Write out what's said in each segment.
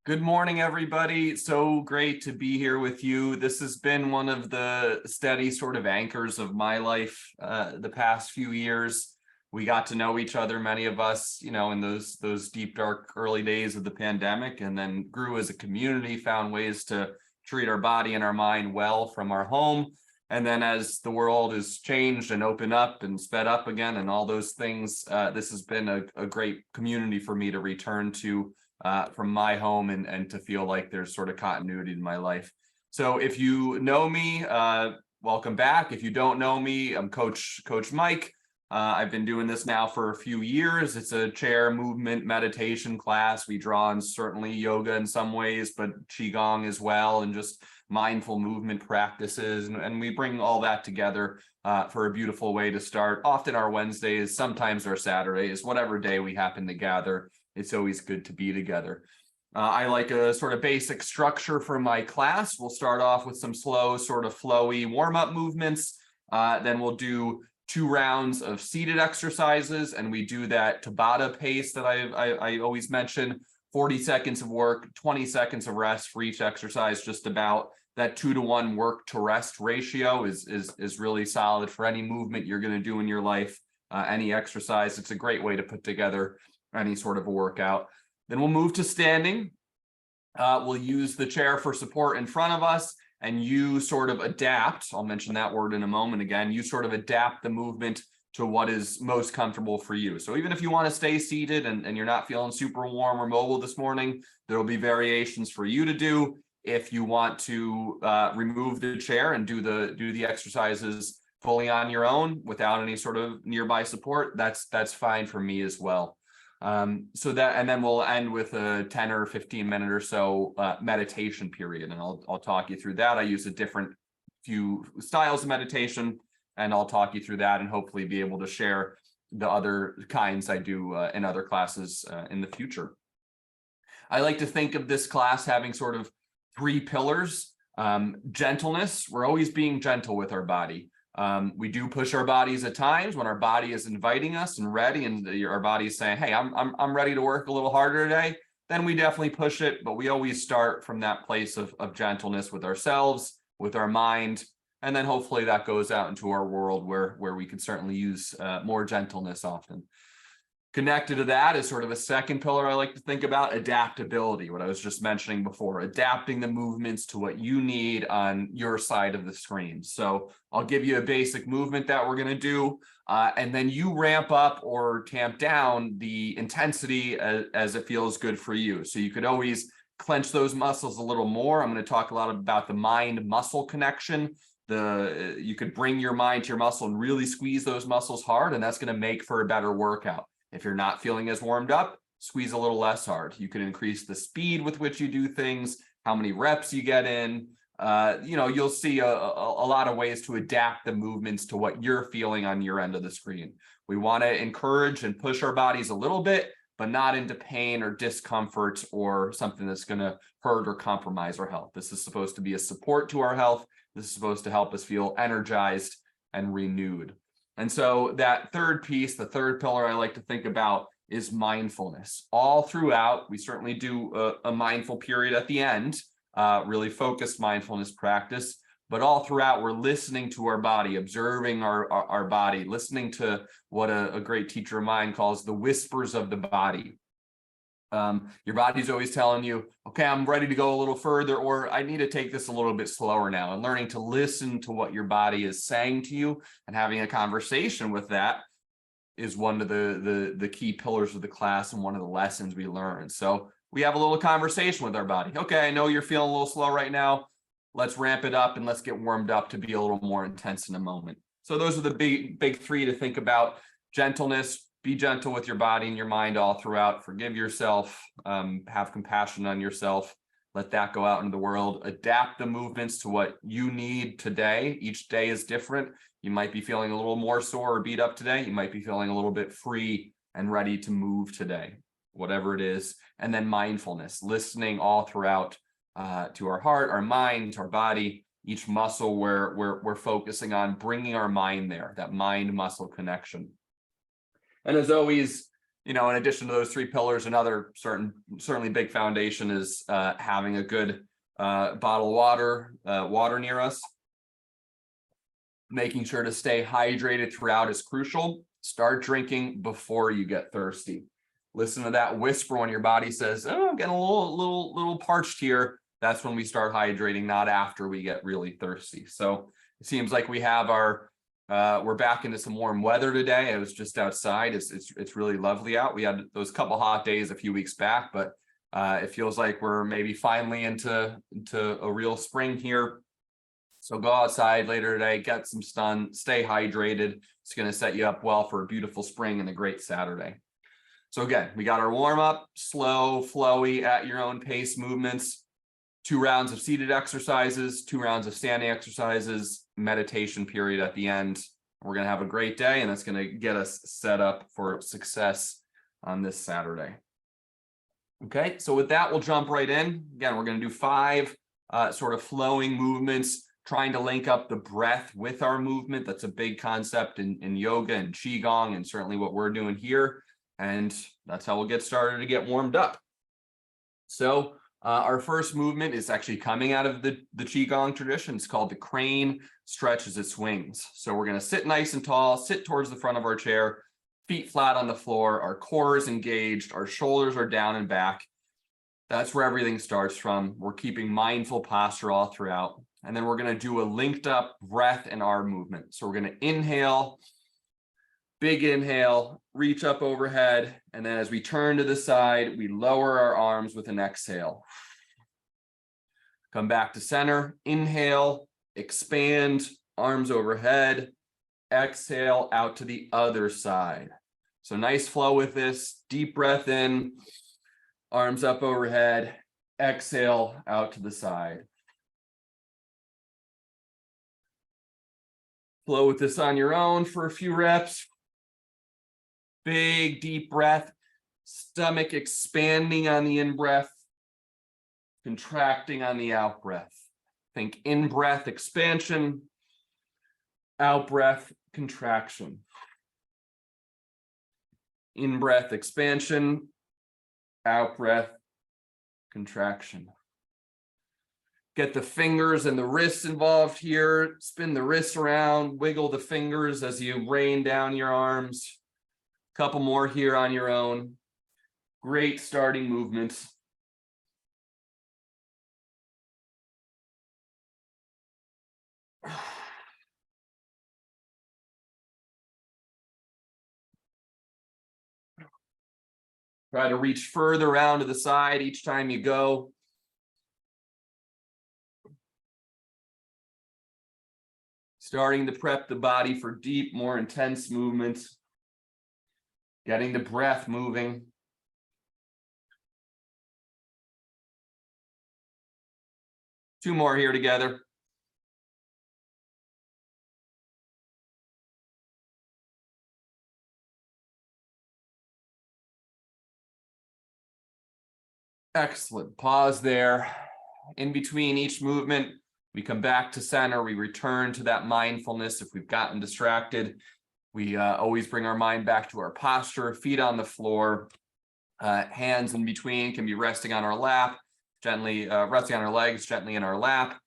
Good morning, everybody. So great to be here with you. This has been one of the steady sort of anchors of my life the past few years. We got to know each other, many of us, in those deep, dark early days of the pandemic, and then grew as a community, found ways to treat our body and our mind well from our home. And then as the world has changed and opened up and sped up again and all those things, this has been a great community for me to return to from my home and to feel like there's sort of continuity in my life. So if you know me, welcome back. If you don't know me, I'm Coach Mike. I've been doing this now for a few years. It's a chair movement meditation class. We draw on certainly yoga in some ways, but Qigong as well, and just mindful movement practices. And we bring all that together for a beautiful way to start. Often our Wednesdays, sometimes our Saturdays, whatever day we happen to gather. It's always good to be together. I like a sort of basic structure for my class. We'll start off with some slow, sort of flowy warm-up movements. Then we'll do 2 rounds of seated exercises, and we do that Tabata pace that I always mention. 40 seconds of work, 20 seconds of rest for each exercise. Just about that 2-to-1 work to rest ratio is really solid for any movement you're going to do in your life, any exercise. It's a great way to put together any sort of a workout. Then we'll move to standing. We'll use the chair for support in front of us, and you sort of adapt. I'll mention that word in a moment again. You sort of adapt the movement to what is most comfortable for you. So even if you want to stay seated and you're not feeling super warm or mobile this morning, there will be variations for you to do. If you want to remove the chair and do the exercises fully on your own without any sort of nearby support, that's fine for me as well. And then we'll end with a 10 or 15 minute or so meditation period, and I'll talk you through that. I use a different few styles of meditation, and I'll talk you through that and hopefully be able to share the other kinds I do in other classes in the future. I like to think of this class having sort of 3 pillars. Gentleness. We're always being gentle with our body. We do push our bodies at times when our body is inviting us and ready, and our body is saying, hey, I'm ready to work a little harder today. Then we definitely push it, but we always start from that place of gentleness with ourselves, with our mind, and then hopefully that goes out into our world where we can certainly use more gentleness often. Connected to that is sort of a second pillar I like to think about: adaptability, what I was just mentioning before, adapting the movements to what you need on your side of the screen. So I'll give you a basic movement that we're going to do, and then you ramp up or tamp down the intensity as it feels good for you. So you could always clench those muscles a little more. I'm going to talk a lot about the mind-muscle connection. You could bring your mind to your muscle and really squeeze those muscles hard, and that's going to make for a better workout. If you're not feeling as warmed up, squeeze a little less hard. You can increase the speed with which you do things, how many reps you get in. You'll see a lot of ways to adapt the movements to what you're feeling on your end of the screen. We want to encourage and push our bodies a little bit, but not into pain or discomfort or something that's going to hurt or compromise our health. This is supposed to be a support to our health. This is supposed to help us feel energized and renewed. And so that third piece, the third pillar I like to think about, is mindfulness. All throughout, we certainly do a mindful period at the end, really focused mindfulness practice, but all throughout we're listening to our body, observing our body, listening to what a great teacher of mine calls the whispers of the body. Your body's always telling you, okay, I'm ready to go a little further, or I need to take this a little bit slower now. And learning to listen to what your body is saying to you and having a conversation with that is one of the key pillars of the class and one of the lessons we learn. So we have a little conversation with our body. Okay, I know you're feeling a little slow right now. Let's ramp it up and let's get warmed up to be a little more intense in a moment. So those are the big 3 to think about: gentleness. Be gentle with your body and your mind all throughout. Forgive yourself. Have compassion on yourself. Let that go out into the world. Adapt the movements to what you need today. Each day is different. You might be feeling a little more sore or beat up today. You might be feeling a little bit free and ready to move today, whatever it is. And then mindfulness, listening all throughout to our heart, our mind, to our body. Each muscle where we're focusing on bringing our mind there, that mind-muscle connection. And as always, in addition to those three pillars, another certainly big foundation is having a good bottle of water near us. Making sure to stay hydrated throughout is crucial. Start drinking before you get thirsty. Listen to that whisper when your body says, "Oh, I'm getting a little parched here." That's when we start hydrating, not after we get really thirsty. So it seems like we have we're back into some warm weather today. I was just outside. It's really lovely out. We had those couple hot days a few weeks back, but it feels like we're maybe finally into a real spring here. So go outside later today, get some sun, stay hydrated. It's going to set you up well for a beautiful spring and a great Saturday. So again, we got our warm up, slow, flowy, at your own pace movements, 2 rounds of seated exercises, 2 rounds of standing exercises, meditation period at the end. We're going to have a great day, and that's going to get us set up for success on this Saturday. Okay, so with that, we'll jump right in. Again, we're going to do 5 sort of flowing movements, trying to link up the breath with our movement. That's a big concept in yoga and qigong, and certainly what we're doing here. And that's how we'll get started to get warmed up. So our first movement is actually coming out of the qigong tradition. It's called the crane stretch as it swings. So we're going to sit nice and tall, sit towards the front of our chair, feet flat on the floor, our core is engaged, our shoulders are down and back. That's where everything starts from. We're keeping mindful posture all throughout. And then we're going to do a linked up breath and arm movement. So we're going to inhale, big inhale, reach up overhead. And then as we turn to the side, we lower our arms with an exhale. Come back to center, inhale, expand, arms overhead, exhale out to the other side. So nice flow with this, deep breath in, arms up overhead, exhale out to the side. Flow with this on your own for a few reps. Big, deep breath, stomach expanding on the in-breath, contracting on the out-breath. Think in-breath expansion, out-breath contraction. In-breath expansion, out-breath contraction. Get the fingers and the wrists involved here. Spin the wrists around, wiggle the fingers as you rain down your arms. Couple more here on your own. Great starting movements. Try to reach further around to the side each time you go. Starting to prep the body for deep, more intense movements. Getting the breath moving. Two more here together. Excellent. Pause there. In between each movement, we come back to center. We return to that mindfulness. If we've gotten distracted, we always bring our mind back to our posture, feet on the floor, hands in between can be resting on our lap, gently resting on our legs, gently in our lap.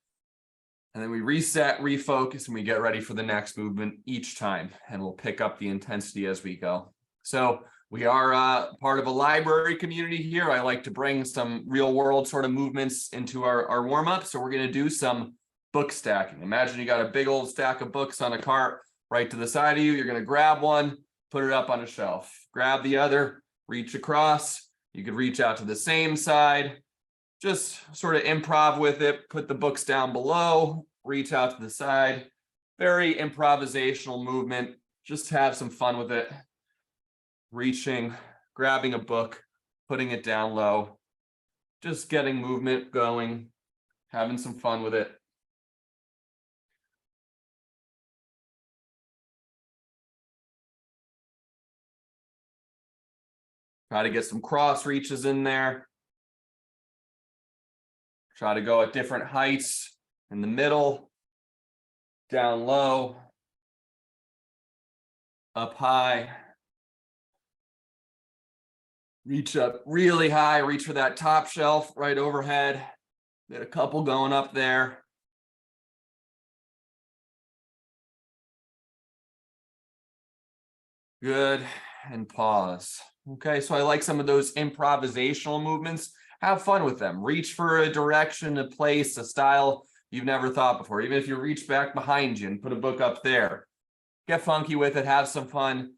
And then we reset, refocus, and we get ready for the next movement each time. And we'll pick up the intensity as we go. So we are part of a library community here. I like to bring some real world sort of movements into our warm up. So we're going to do some book stacking. Imagine you got a big old stack of books on a cart right to the side of you. You're going to grab one, put it up on a shelf, grab the other, reach across. You could reach out to the same side, just sort of improv with it. Put the books down below, reach out to the side. Very improvisational movement. Just have some fun with it. Reaching, grabbing a book, putting it down low, just getting movement going, having some fun with it. Try to get some cross reaches in there. Try to go at different heights in the middle, down low, up high. Reach up really high, reach for that top shelf right overhead. Get a couple going up there. Good, and pause. Okay, so I like some of those improvisational movements. Have fun with them. Reach for a direction, a place, a style you've never thought before. Even if you reach back behind you and put a book up there. Get funky with it, have some fun.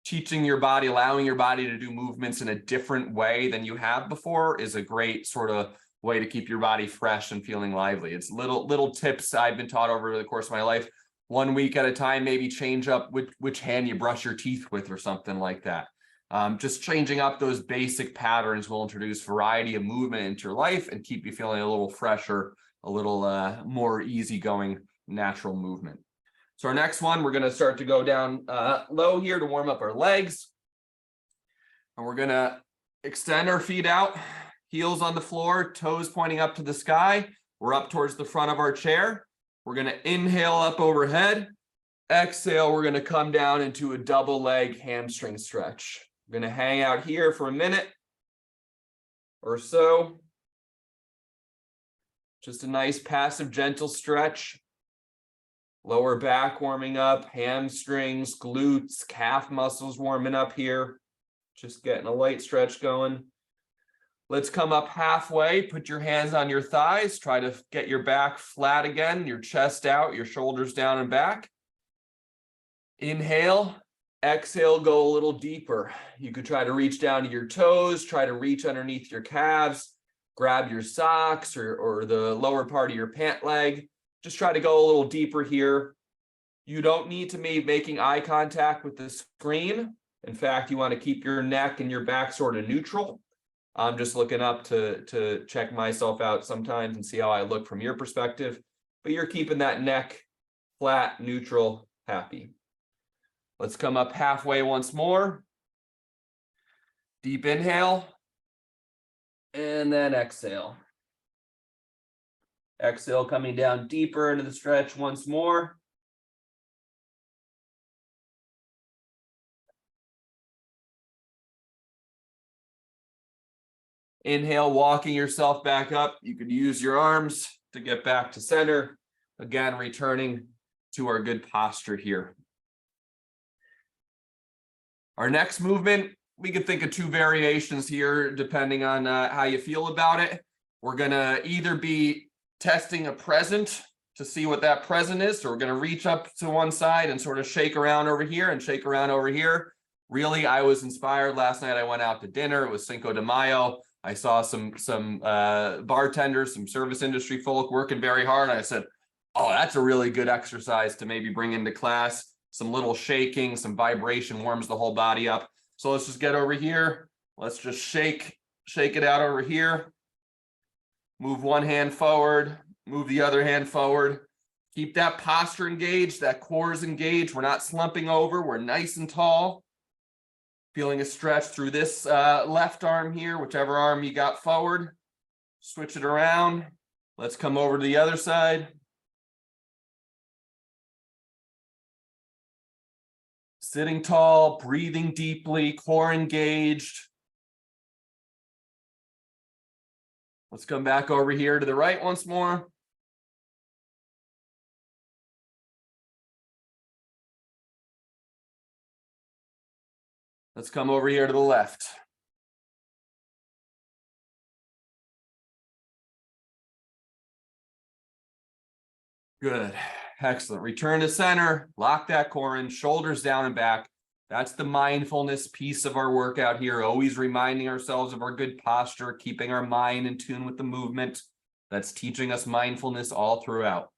Teaching your body, allowing your body to do movements in a different way than you have before is a great sort of way to keep your body fresh and feeling lively. It's little tips I've been taught over the course of my life. 1 week at a time, maybe change up which hand you brush your teeth with or something like that. Just changing up those basic patterns will introduce variety of movement into your life and keep you feeling a little fresher, a little more easygoing, natural movement. So our next one, we're going to start to go down low here to warm up our legs. And we're going to extend our feet out, heels on the floor, toes pointing up to the sky. We're up towards the front of our chair. We're going to inhale up overhead. Exhale, we're going to come down into a double leg hamstring stretch. We're going to hang out here for a minute or so. Just a nice passive, gentle stretch. Lower back warming up, hamstrings, glutes, calf muscles warming up here. Just getting a light stretch going. Let's come up halfway. Put your hands on your thighs. Try to get your back flat again, your chest out, your shoulders down and back. Inhale, exhale, go a little deeper. You could try to reach down to your toes, try to reach underneath your calves, grab your socks or the lower part of your pant leg. Just try to go a little deeper here. You don't need to be making eye contact with the screen. In fact, you want to keep your neck and your back sort of neutral. I'm just looking up to check myself out sometimes and see how I look from your perspective. But you're keeping that neck flat, neutral, happy. Let's come up halfway once more. Deep inhale. And then exhale. Exhale, coming down deeper into the stretch once more. Inhale, walking yourself back up. You could use your arms to get back to center. Again, returning to our good posture here. Our next movement, we could think of 2 variations here, depending on how you feel about it. We're going to either be testing a present to see what that present is. So we're going to reach up to one side and sort of shake around over here and shake around over here. Really, I was inspired last night. I went out to dinner. It was Cinco de Mayo. I saw some bartenders, some service industry folk working very hard. And I said, oh, that's a really good exercise to maybe bring into class. Some little shaking, some vibration warms the whole body up. So let's just get over here. Let's just shake it out over here. Move one hand forward, move the other hand forward. Keep that posture engaged, that core is engaged. We're not slumping over, we're nice and tall. Feeling a stretch through this left arm here, whichever arm you got forward. Switch it around. Let's come over to the other side. Sitting tall, breathing deeply, core engaged. Let's come back over here to the right once more. Let's come over here to the left. Good. Excellent. Return to center. Lock that core in, shoulders down and back. That's the mindfulness piece of our workout here. Always reminding ourselves of our good posture, keeping our mind in tune with the movement. That's teaching us mindfulness all throughout.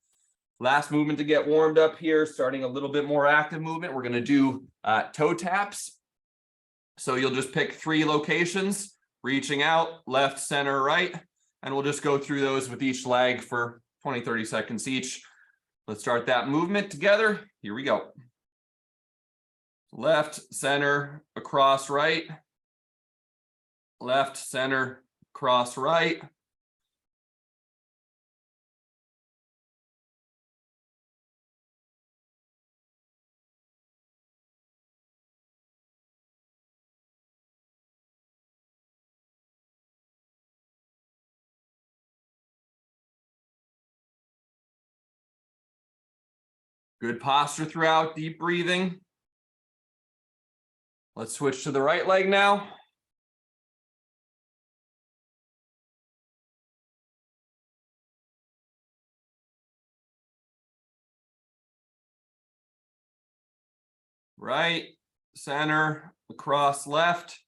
Last movement to get warmed up here, starting a little bit more active movement. We're going to do toe taps. So you'll just pick 3 locations, reaching out, left, center, right, and we'll just go through those with each leg for 20, 30 seconds each. Let's start that movement together. Here we go. Left, center, across, right. Left, center, cross, right. Good posture throughout, deep breathing. Let's switch to the right leg now. Right, center, across, left.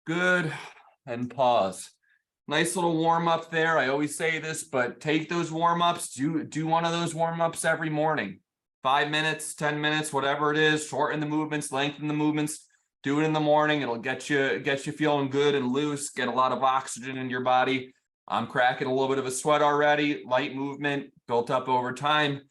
Good, and pause. Nice little warm up there. I always say this, but take those warm ups. Do one of those warm ups every morning. 5 minutes, 10 minutes, whatever it is. Shorten the movements, lengthen the movements. Do it in the morning. It'll get you feeling good and loose. Get a lot of oxygen in your body. I'm cracking a little bit of a sweat already. Light movement built up over time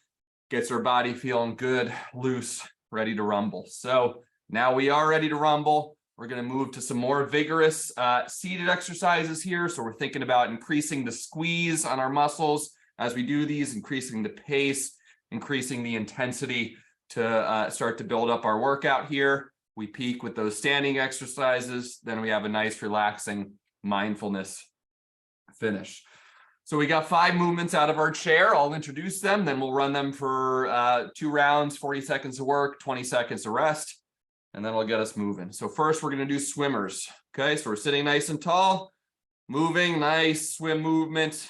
gets our body feeling good, loose, ready to rumble. So now we are ready to rumble. We're going to move to some more vigorous seated exercises here. So we're thinking about increasing the squeeze on our muscles as we do these, increasing the pace, increasing the intensity to start to build up our workout here. We peak with those standing exercises. Then we have a nice, relaxing mindfulness finish. So we got 5 movements out of our chair. I'll introduce them. Then we'll run them for 2 rounds, 40 seconds of work, 20 seconds of rest. And then it'll get us moving. So first we're going to do swimmers. Okay, so we're sitting nice and tall, moving, nice swim movement.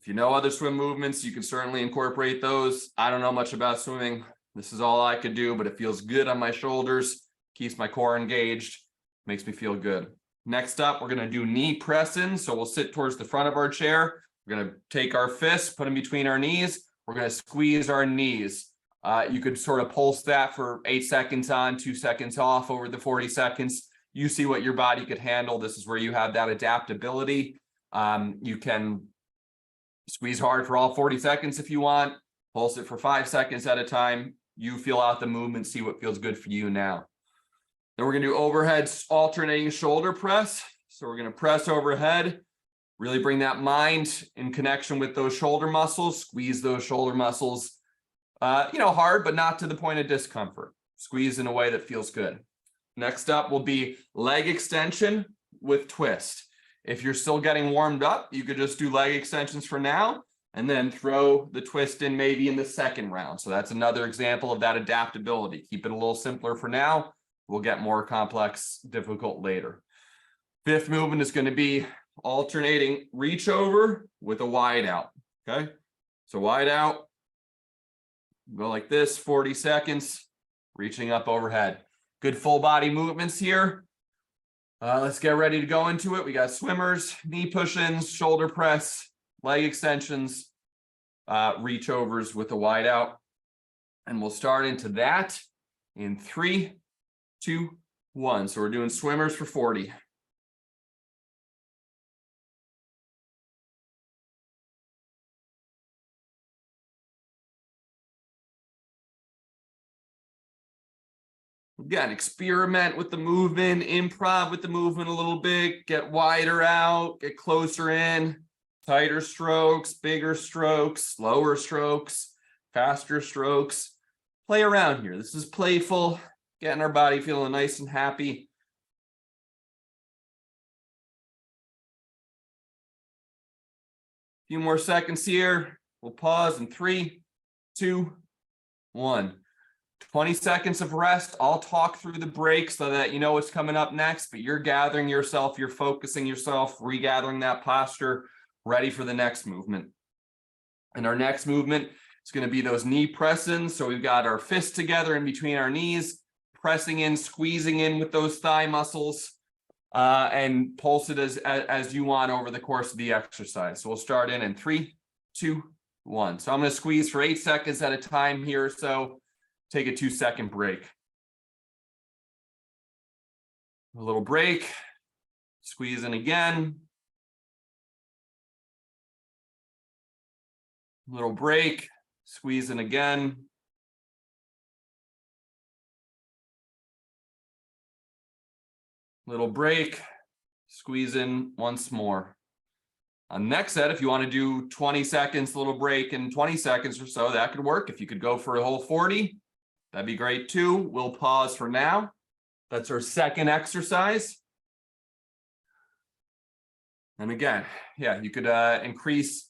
If you know other swim movements, you can certainly incorporate those. I don't know much about swimming. This is all I could do, but it feels good on my shoulders, keeps my core engaged, makes me feel good. Next up, we're going to do knee press-ins. So we'll sit towards the front of our chair. We're going to take our fists, put them between our knees. We're going to squeeze our knees. You could sort of pulse that for 8 seconds on, 2 seconds off over the 40 seconds. You see what your body could handle. This is where you have that adaptability. You can squeeze hard for all 40 seconds if you want. Pulse it for 5 seconds at a time. You feel out the movement, see what feels good for you now. Then we're going to do overhead alternating shoulder press. So we're going to press overhead, really bring that mind in connection with those shoulder muscles, squeeze those shoulder muscles. Hard, but not to the point of discomfort. Squeeze in a way that feels good. Next up will be leg extension with twist. If you're still getting warmed up, you could just do leg extensions for now and then throw the twist in maybe in the second round. So that's another example of that adaptability. Keep it a little simpler for now. We'll get more complex, difficult later. 5th movement is going to be alternating reach over with a wide out. Okay, so wide out. Go like this, 40 seconds, reaching up overhead. Good full body movements here. Let's get ready to go into it. We got swimmers, knee push-ins, shoulder press, leg extensions, reach overs with a wide out. And we'll start into that in 3, 2, 1. So we're doing swimmers for 40. Again, experiment with the movement, improv with the movement a little bit, get wider out, get closer in, tighter strokes, bigger strokes, slower strokes, faster strokes. Play around here. This is playful, getting our body feeling nice and happy. A few more seconds here. We'll pause in 3, 2, 1. 20 seconds of rest. I'll talk through the break so that you know what's coming up next, but you're gathering yourself, you're focusing yourself, regathering that posture, ready for the next movement. And our next movement is going to be those knee press-ins. So we've got our fists together in between our knees, pressing in, squeezing in with those thigh muscles, and pulse it as you want over the course of the exercise. So we'll start in 3, 2, 1. So I'm going to squeeze for 8 seconds at a time here. So take a 2-second break. A little break, squeeze in again. Little break, squeeze in again. Little break, squeeze in once more. On next set, if you want to do 20 seconds, little break in 20 seconds or so, that could work. If you could go for a whole 40, that'd be great too. We'll pause for now. That's our second exercise. And again, yeah, you could increase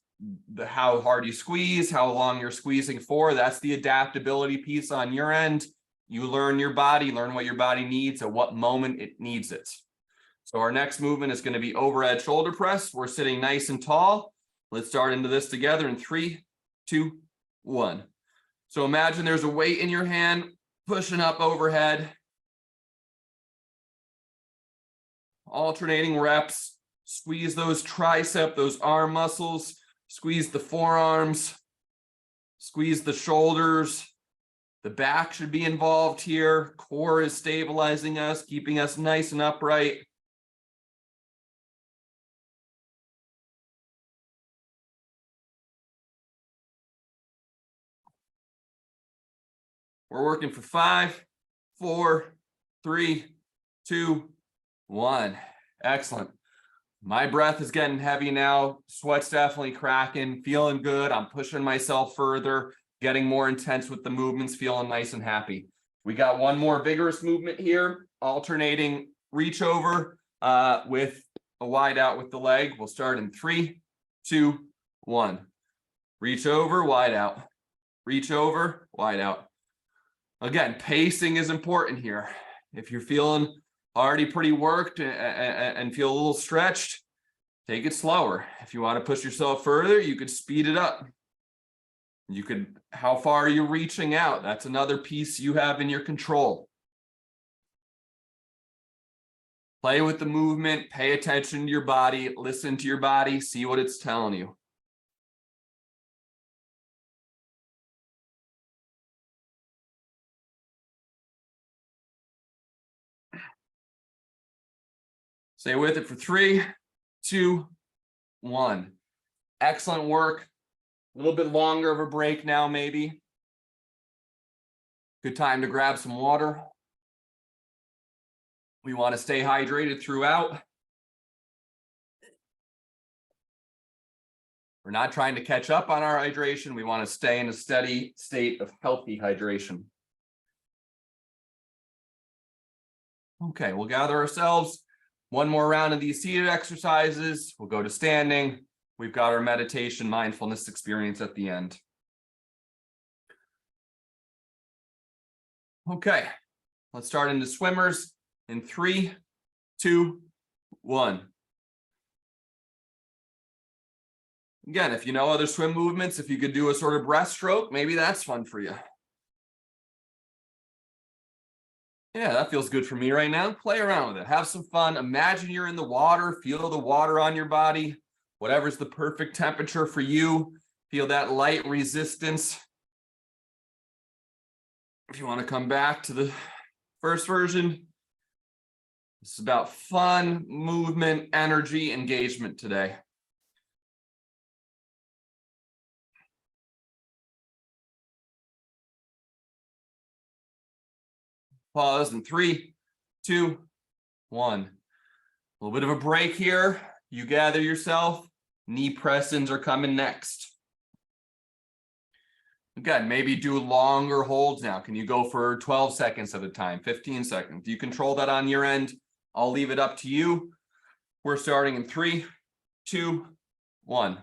how hard you squeeze, how long you're squeezing for. That's the adaptability piece on your end. You learn your body, learn what your body needs at what moment it needs it. So our next movement is going to be overhead shoulder press. We're sitting nice and tall. Let's start into this together in 3, 2, 1. So imagine there's a weight in your hand, pushing up overhead. Alternating reps. Squeeze those tricep, those arm muscles. Squeeze the forearms. Squeeze the shoulders. The back should be involved here. Core is stabilizing us, keeping us nice and upright. We're working for 5, 4, 3, 2, 1. Excellent. My breath is getting heavy now. Sweat's definitely cracking, feeling good. I'm pushing myself further, getting more intense with the movements, feeling nice and happy. We got one more vigorous movement here, alternating reach over with a wide out with the leg. We'll start in 3, 2, 1. Reach over, wide out. Reach over, wide out. Again, pacing is important here. If you're feeling already pretty worked and feel a little stretched, take it slower. If you want to push yourself further, you could speed it up. You could, how far are you reaching out? That's another piece you have in your control. Play with the movement, pay attention to your body, listen to your body, see what it's telling you. Stay with it for 3, 2, 1. Excellent work. A little bit longer of a break now, maybe. Good time to grab some water. We want to stay hydrated throughout. We're not trying to catch up on our hydration. We want to stay in a steady state of healthy hydration. Okay, we'll gather ourselves. One more round of these seated exercises. We'll go to standing. We've got our meditation, mindfulness experience at the end. Okay, let's start into swimmers in 3, 2, 1. Again, if you know other swim movements, if you could do a sort of breaststroke, maybe that's fun for you. Yeah, that feels good for me right now. Play around with it. Have some fun. Imagine you're in the water. Feel the water on your body. Whatever's the perfect temperature for you. Feel that light resistance. If you want to come back to the first version, this is about fun, movement, energy, engagement today. Pause in 3, 2, 1. A little bit of a break here. You gather yourself. Knee press-ins are coming next. Again, maybe do longer holds now. Can you go for 12 seconds at a time, 15 seconds? Do you control that on your end? I'll leave it up to you. We're starting in 3, 2, 1.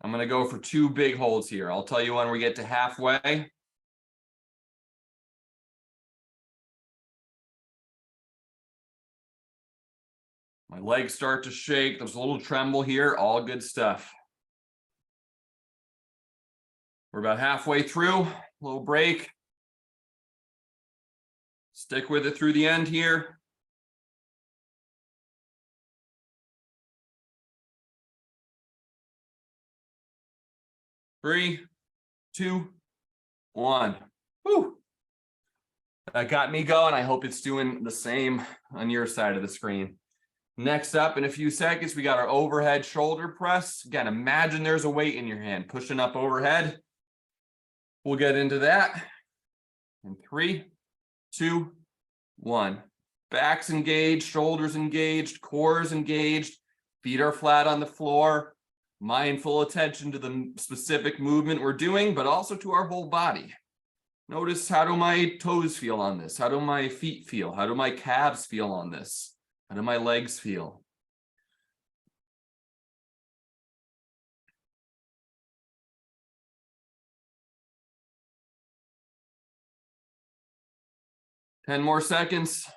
I'm going to go for 2 big holds here. I'll tell you when we get to halfway. My legs start to shake. There's a little tremble here. All good stuff. We're about halfway through. A little break. Stick with it through the end here. Three, 2, 1. Whew. That got me going. I hope it's doing the same on your side of the screen. Next up, in a few seconds, we got our overhead shoulder press. Again, imagine there's a weight in your hand, pushing up overhead. We'll get into that in 3, 2, 1. Back's engaged, shoulders engaged, core is engaged, feet are flat on the floor. Mindful attention to the specific movement we're doing, but also to our whole body. Notice, how do my toes feel on this? How do my feet feel? How do my calves feel on this? How do my legs feel? Ten more seconds.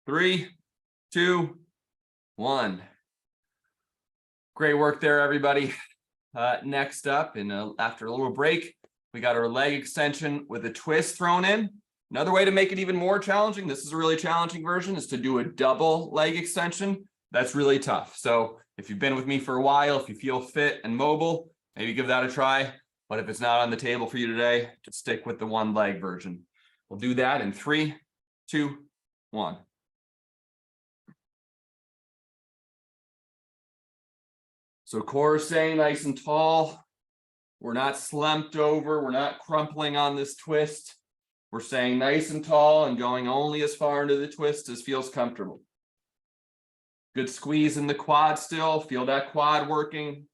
3, 2, 1. Great work there, everybody. Next up, after a little break, we got our leg extension with a twist thrown in. Another way to make it even more challenging, this is a really challenging version, is to do a double leg extension. That's really tough. So if you've been with me for a while, if you feel fit and mobile, maybe give that a try. But if it's not on the table for you today, just stick with the one leg version. We'll do that in 3, 2, 1. So core staying nice and tall. We're not slumped over. We're not crumpling on this twist. We're staying nice and tall and going only as far into the twist as feels comfortable. Good squeeze in the quad still. Feel that quad working.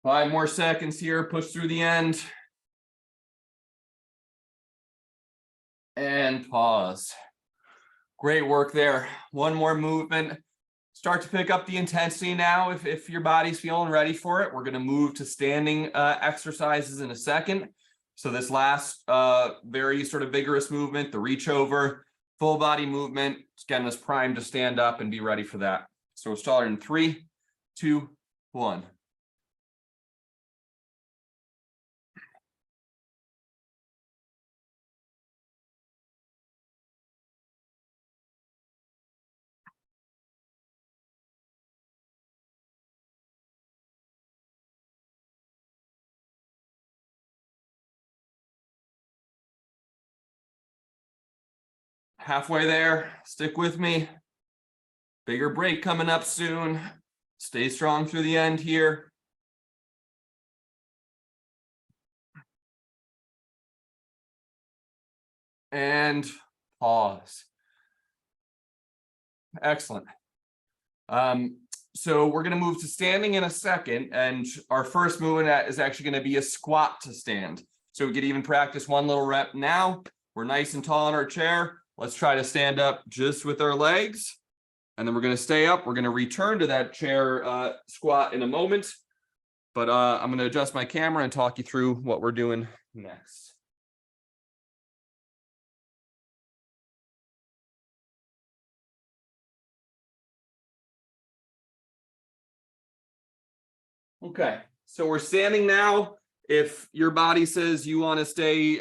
Five more seconds here. Push through the end. And pause. Great work there. One more movement. Start to pick up the intensity now if your body's feeling ready for it. We're going to move to standing exercises in a second. So this last very sort of vigorous movement, the reach over, full body movement, it's getting us primed to stand up and be ready for that. So we'll start in 3, 2, 1. Halfway there, stick with me. Bigger break coming up soon. Stay strong through the end here. And pause. Excellent. So we're going to move to standing in a second, and our first movement is actually going to be a squat to stand. So we could even practice one little rep now. We're nice and tall in our chair. Let's try to stand up just with our legs, and then we're going to stay up. We're going to return to that chair squat in a moment, but I'm going to adjust my camera and talk you through what we're doing next. Okay, so we're standing now. If your body says you want to stay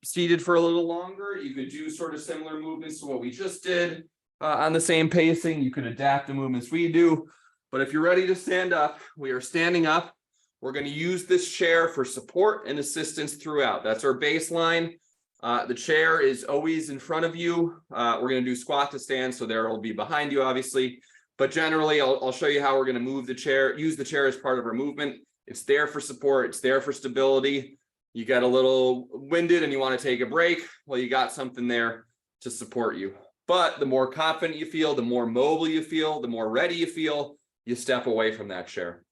seated for a little longer, you could do sort of similar movements to what we just did on the same pacing. You could adapt the movements we do. But if you're ready to stand up, we are standing up. We're going to use this chair for support and assistance throughout. That's our baseline. The chair is always in front of you. We're going to do squat to stand, so there will be behind you, obviously. But generally, I'll show you how we're going to move the chair, use the chair as part of our movement. It's there for support. It's there for stability. You get a little winded and you want to take a break. Well, you got something there to support you. But the more confident you feel, the more mobile you feel, the more ready you feel, you step away from that chair.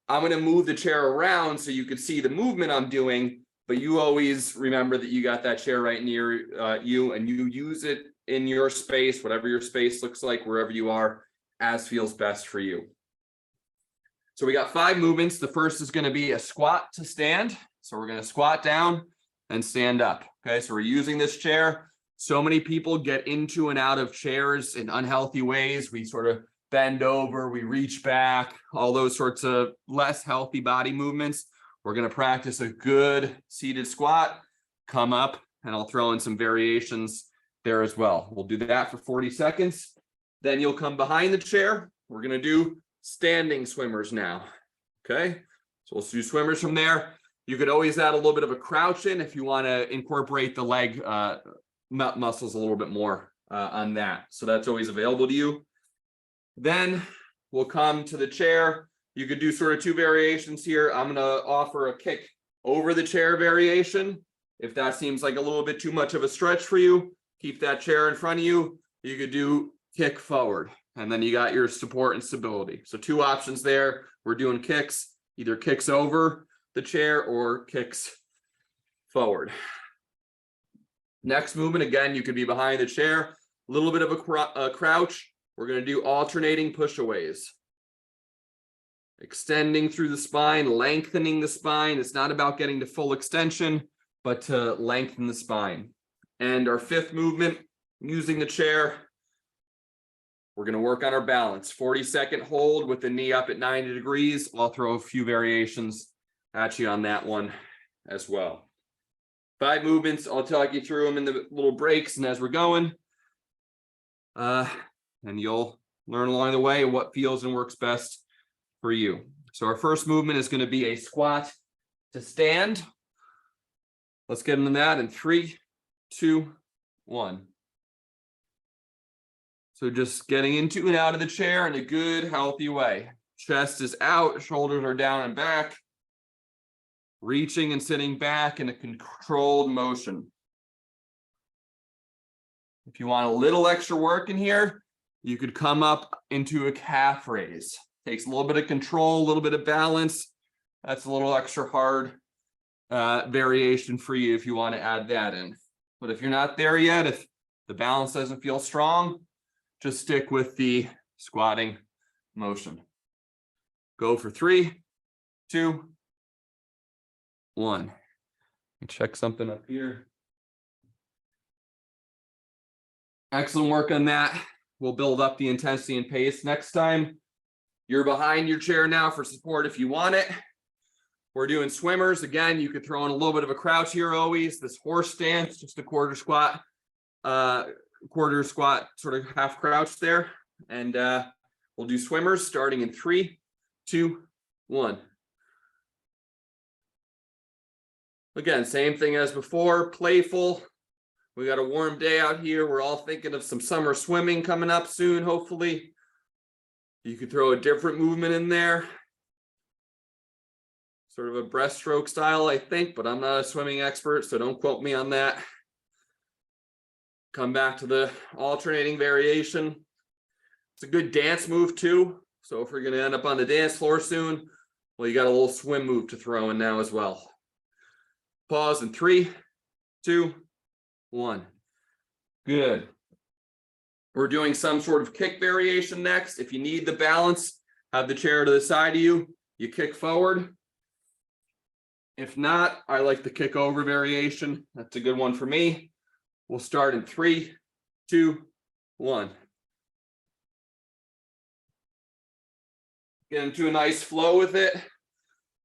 I'm going to move the chair around so you can see the movement I'm doing, but you always remember that you got that chair right near you, and you use it in your space, whatever your space looks like, wherever you are, as feels best for you. So we got 5 movements. The first is going to be a squat to stand. So we're going to squat down and stand up. Okay, so we're using this chair. So many people get into and out of chairs in unhealthy ways. We sort of bend over, we reach back, all those sorts of less healthy body movements. We're going to practice a good seated squat, come up, and I'll throw in some variations there as well. We'll do that for 40 seconds. Then you'll come behind the chair. We're going to do standing swimmers now. Okay, so we'll do swimmers from there. You could always add a little bit of a crouch in if you want to incorporate the leg muscles a little bit more on that. So that's always available to you. Then we'll come to the chair. You could do sort of 2 variations here. I'm going to offer a kick over the chair variation. If that seems like a little bit too much of a stretch for you, keep that chair in front of you. You could do kick forward. And then you got your support and stability. So two options there. We're doing kicks, either kicks over the chair or kicks forward. Next movement, again, you could be behind the chair, a little bit of a crouch. We're going to do alternating pushaways. Extending through the spine, lengthening the spine. It's not about getting to full extension, but to lengthen the spine. And our fifth movement, using the chair, we're going to work on our balance. 40-second hold with the knee up at 90 degrees. I'll throw a few variations at you on that one as well. 5 movements. I'll talk you through them in the little breaks and as we're going. And you'll learn along the way what feels and works best for you. So our first movement is going to be a squat to stand. Let's get into that in 3, 2, 1. So just getting into and out of the chair in a good, healthy way. Chest is out, shoulders are down and back. Reaching and sitting back in a controlled motion. If you want a little extra work in here, you could come up into a calf raise. Takes a little bit of control, a little bit of balance. That's a little extra hard variation for you if you want to add that in. But if you're not there yet, if the balance doesn't feel strong, just stick with the squatting motion. Go for 3, 2, 1. Check something up here. Excellent work on that. We'll build up the intensity and pace next time. You're behind your chair now for support if you want it. We're doing swimmers. Again, you could throw in a little bit of a crouch here always. This horse stance, just a quarter squat, sort of half crouch there. And we'll do swimmers starting in 3, 2, 1. Again, same thing as before, playful. We got a warm day out here. We're all thinking of some summer swimming coming up soon, hopefully. You could throw a different movement in there. Sort of a breaststroke style, I think, but I'm not a swimming expert, so don't quote me on that. Come back to the alternating variation. It's a good dance move too. So if we're going to end up on the dance floor soon, well, you got a little swim move to throw in now as well. Pause in 3, 2, 1. Good. We're doing some sort of kick variation next. If you need the balance, have the chair to the side of you. You kick forward. If not, I like the kick over variation. That's a good one for me. We'll start in 3, 2, 1. Get into a nice flow with it.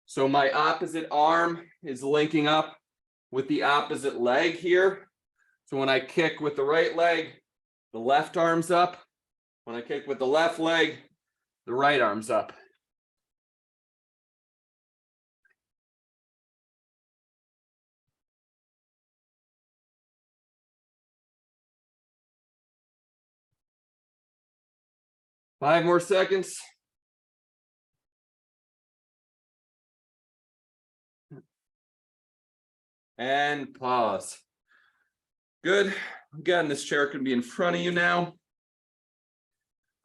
So my opposite arm is linking up with the opposite leg here. So when I kick with the right leg, the left arm's up. When I kick with the left leg, the right arm's up. Five more seconds. And pause. Good. Again, this chair can be in front of you now.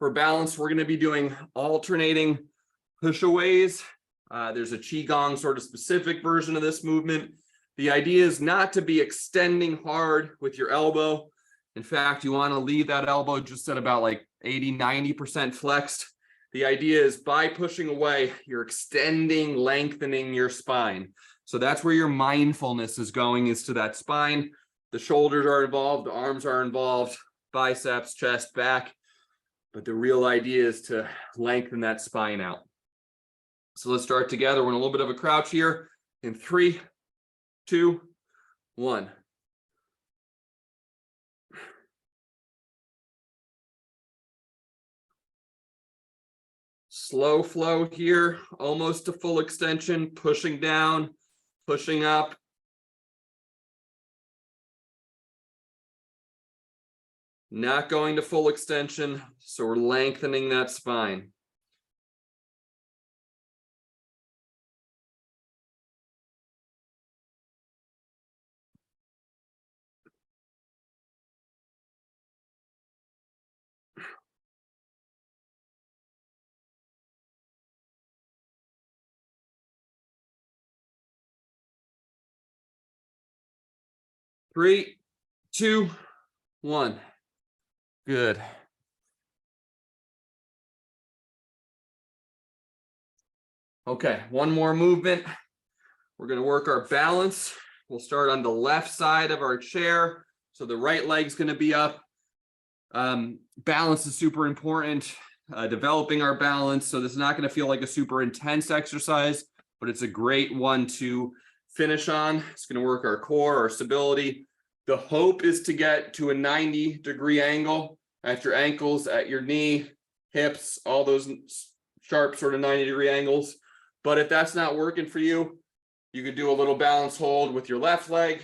For balance, we're going to be doing alternating pushaways. There's a Qigong sort of specific version of this movement. The idea is not to be extending hard with your elbow. In fact, you want to leave that elbow just at about like 80-90% flexed. The idea is by pushing away, you're extending, lengthening your spine. So that's where your mindfulness is going, is to that spine. The shoulders are involved, the arms are involved, biceps, chest, back. But the real idea is to lengthen that spine out. So let's start together. We're in a little bit of a crouch here in 3, 2, 1. Slow flow here, almost to full extension, pushing down, pushing up. Not going to full extension, so we're lengthening that spine. 3, 2, 1. Good. Okay, one more movement. We're going to work our balance. We'll start on the left side of our chair. So the right leg's going to be up. Balance is super important. Developing our balance. So this is not going to feel like a super intense exercise, but it's a great one to finish on. It's going to work our core, our stability. The hope is to get to a 90-degree angle at your ankles, at your knee, hips, all those sharp sort of 90-degree angles. But if that's not working for you, you could do a little balance hold with your left leg.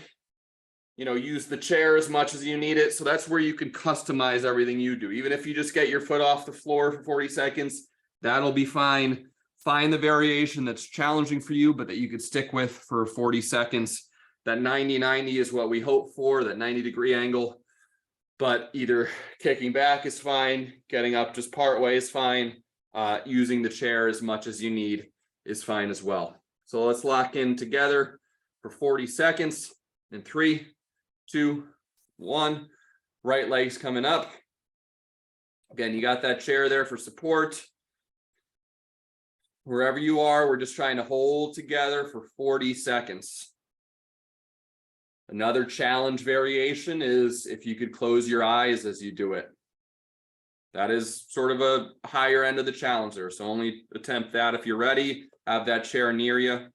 You know, use the chair as much as you need it. So that's where you can customize everything you do. Even if you just get your foot off the floor for 40 seconds, that'll be fine. Find the variation that's challenging for you, but that you could stick with for 40 seconds. That 90-90 is what we hope for, that 90-degree angle. But either kicking back is fine, getting up just part way is fine. Using the chair as much as you need is fine as well. So let's lock in together for 40 seconds. In 3, 2, 1. Right leg's coming up. Again, you got that chair there for support. Wherever you are, we're just trying to hold together for 40 seconds. Another challenge variation is if you could close your eyes as you do it. That is sort of a higher end of the challenge there. So only attempt that if you're ready. Have that chair near you.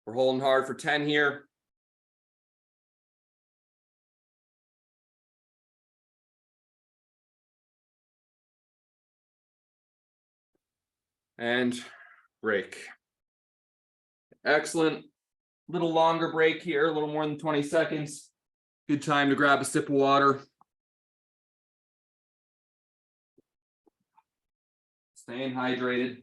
We're holding hard for 10 here. And break. Excellent. Little longer break here, a little more than 20 seconds. Good time to grab a sip of water. Staying hydrated.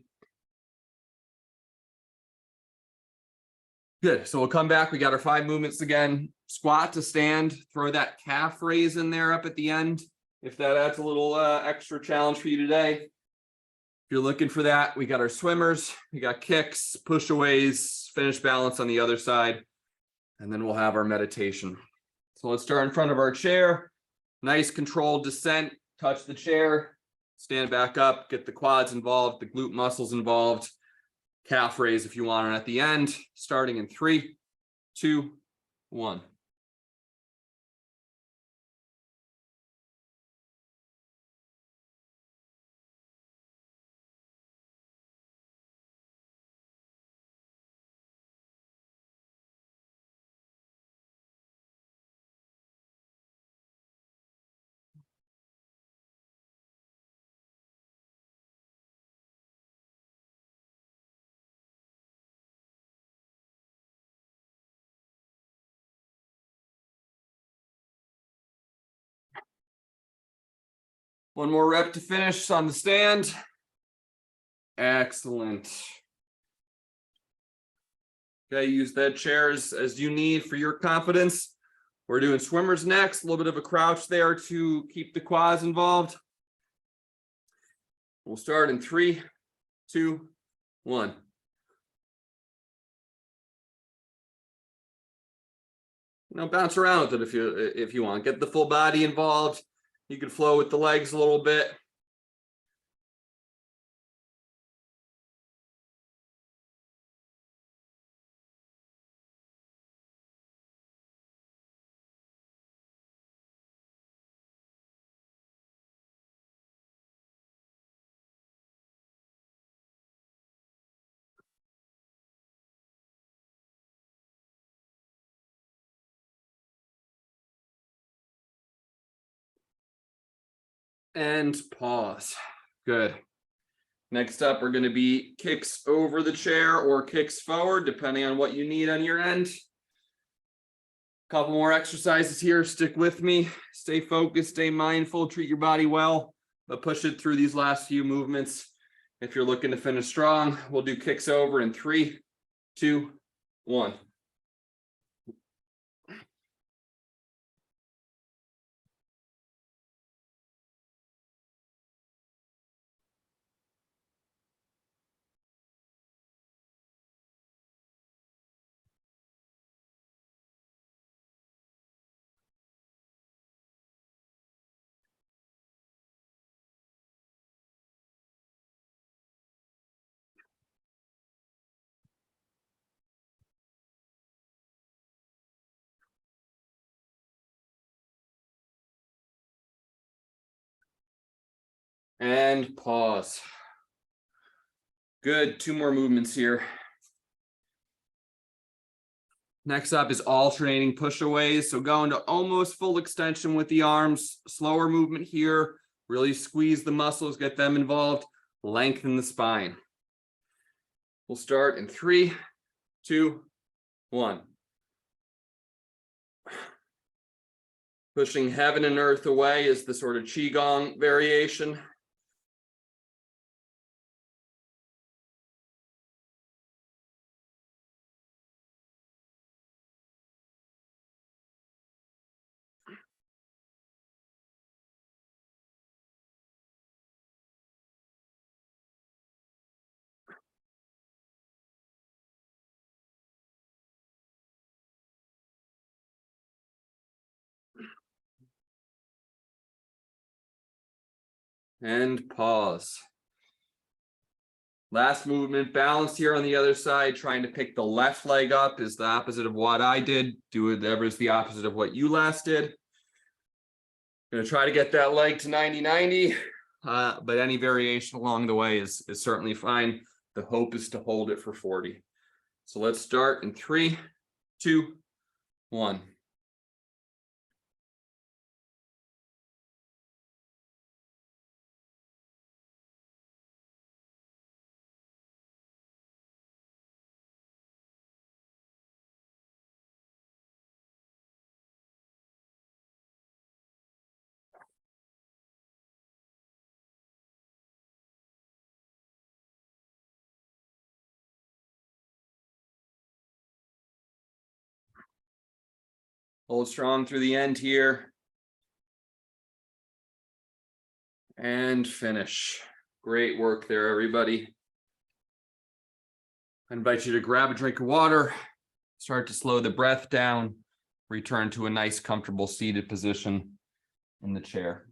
Good. So we'll come back. We got our 5 movements again. Squat to stand. Throw that calf raise in there up at the end, if that adds a little extra challenge for you today. If you're looking for that, we got our swimmers. We got kicks, push-aways, finish balance on the other side. And then we'll have our meditation. So let's start in front of our chair. Nice controlled descent. Touch the chair. Stand back up. Get the quads involved, the glute muscles involved. Calf raise if you want it at the end. Starting in 3, 2, 1. One more rep to finish on the stand. Excellent. Okay, use that chair as you need for your confidence. We're doing swimmers next. A little bit of a crouch there to keep the quads involved. We'll start in 3, 2, 1. Now bounce around with it if you want. Get the full body involved. You can flow with the legs a little bit. And pause. Good. Next up, we're going to be kicks over the chair or kicks forward, depending on what you need on your end. Couple more exercises here. Stick with me. Stay focused, stay mindful, treat your body well, but push it through these last few movements. If you're looking to finish strong, we'll do kicks over in 3, 2, 1. And pause. Good, 2 more movements here. Next up is alternating push-aways. So going to almost full extension with the arms, slower movement here, really squeeze the muscles, get them involved, lengthen the spine. We'll start in 3, 2, 1. Pushing heaven and earth away is the sort of qigong variation. And pause. Last movement, balance here on the other side, trying to pick the left leg up is the opposite of what I did. Do whatever is the opposite of what you last did. Going to try to get that leg to 90-90, but any variation along the way is certainly fine. The hope is to hold it for 40. So let's start in 3, 2, 1. Hold strong through the end here. And finish. Great work there, everybody. I invite you to grab a drink of water, start to slow the breath down, return to a nice, comfortable seated position in the chair.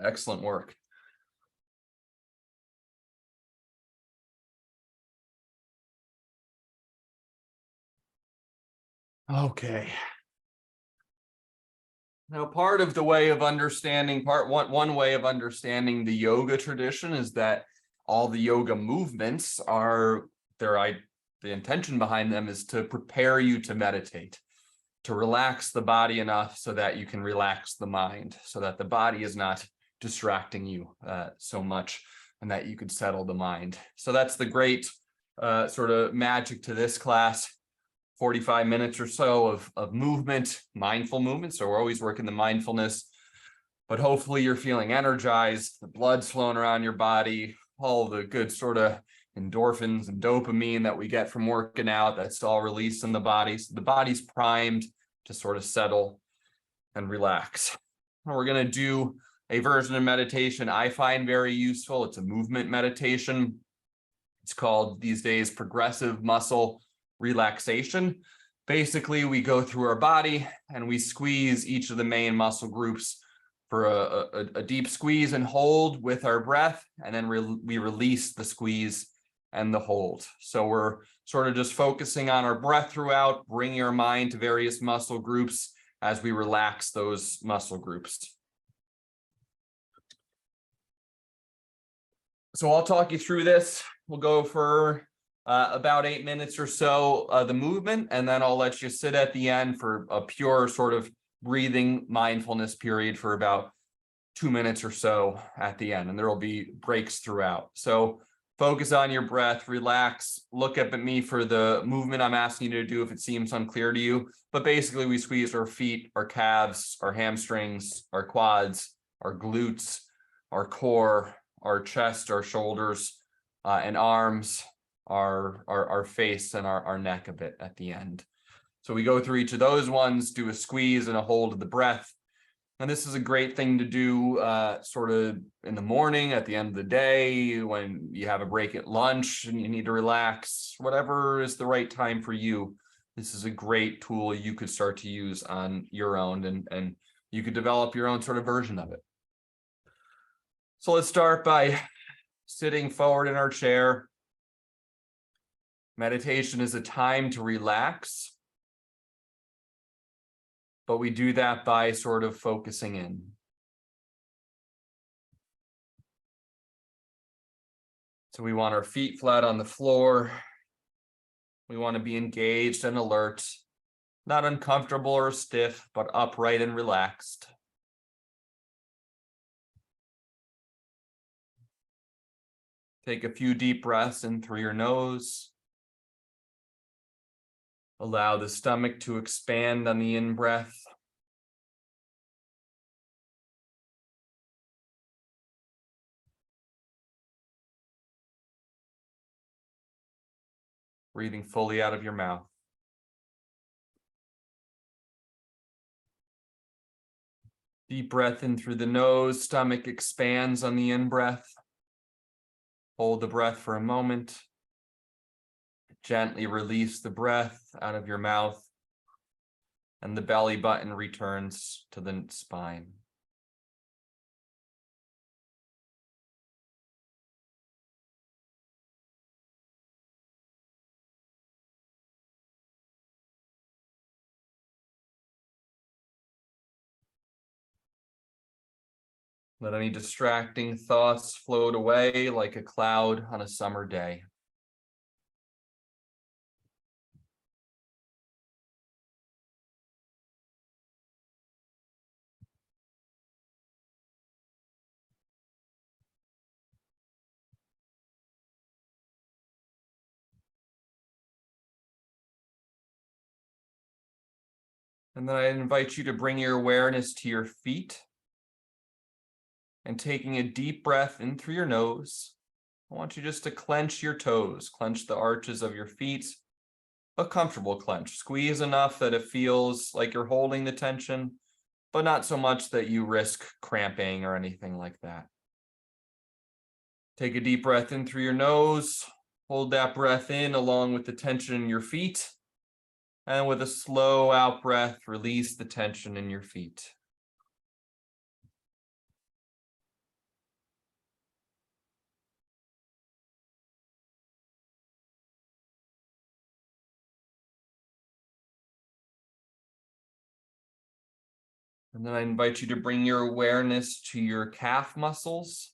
Excellent work. Okay. Now, part of the way of understanding, one way of understanding the yoga tradition is that all the yoga movements are the intention behind them is to prepare you to meditate, to relax the body enough so that you can relax the mind, so that the body is not distracting you so much, and that you could settle the mind. So that's the great sort of magic to this class. 45 minutes or so of movement, mindful movement. So we're always working the mindfulness, but hopefully you're feeling energized, the blood's flowing around your body, all the good sort of endorphins and dopamine that we get from working out, that's all released in the body. So the body's primed to sort of settle and relax. And we're going to do a version of meditation I find very useful. It's a movement meditation. It's called these days progressive muscle relaxation. Basically, we go through our body and we squeeze each of the main muscle groups for a deep squeeze and hold with our breath, and then we release the squeeze and the hold. So we're sort of just focusing on our breath throughout, bringing our mind to various muscle groups as we relax those muscle groups. So I'll talk you through this. We'll go for about 8 minutes or so, the movement, and then I'll let you sit at the end for a pure sort of breathing mindfulness period for about 2 minutes or so at the end, and there will be breaks throughout. So focus on your breath, relax, look up at me for the movement I'm asking you to do if it seems unclear to you. But basically we squeeze our feet, our calves, our hamstrings, our quads, our glutes, our core, our chest, our shoulders, and arms, our face and our neck a bit at the end. So we go through each of those ones, do a squeeze and a hold of the breath. And this is a great thing to do sort of in the morning, at the end of the day, when you have a break at lunch and you need to relax, whatever is the right time for you. This is a great tool you could start to use on your own, and you could develop your own sort of version of it. So let's start by sitting forward in our chair. Meditation is a time to relax, but we do that by sort of focusing in. So we want our feet flat on the floor. We want to be engaged and alert, not uncomfortable or stiff, but upright and relaxed. Take a few deep breaths in through your nose. Allow the stomach to expand on the in-breath. Breathing fully out of your mouth. Deep breath in through the nose, stomach expands on the in-breath. Hold the breath for a moment. Gently release the breath out of your mouth, and the belly button returns to the spine. Let any distracting thoughts float away like a cloud on a summer day. And then I invite you to bring your awareness to your feet. And taking a deep breath in through your nose, I want you just to clench your toes, clench the arches of your feet, a comfortable clench. Squeeze enough that it feels like you're holding the tension, but not so much that you risk cramping or anything like that. Take a deep breath in through your nose, hold that breath in along with the tension in your feet, and with a slow out breath, release the tension in your feet. And then I invite you to bring your awareness to your calf muscles.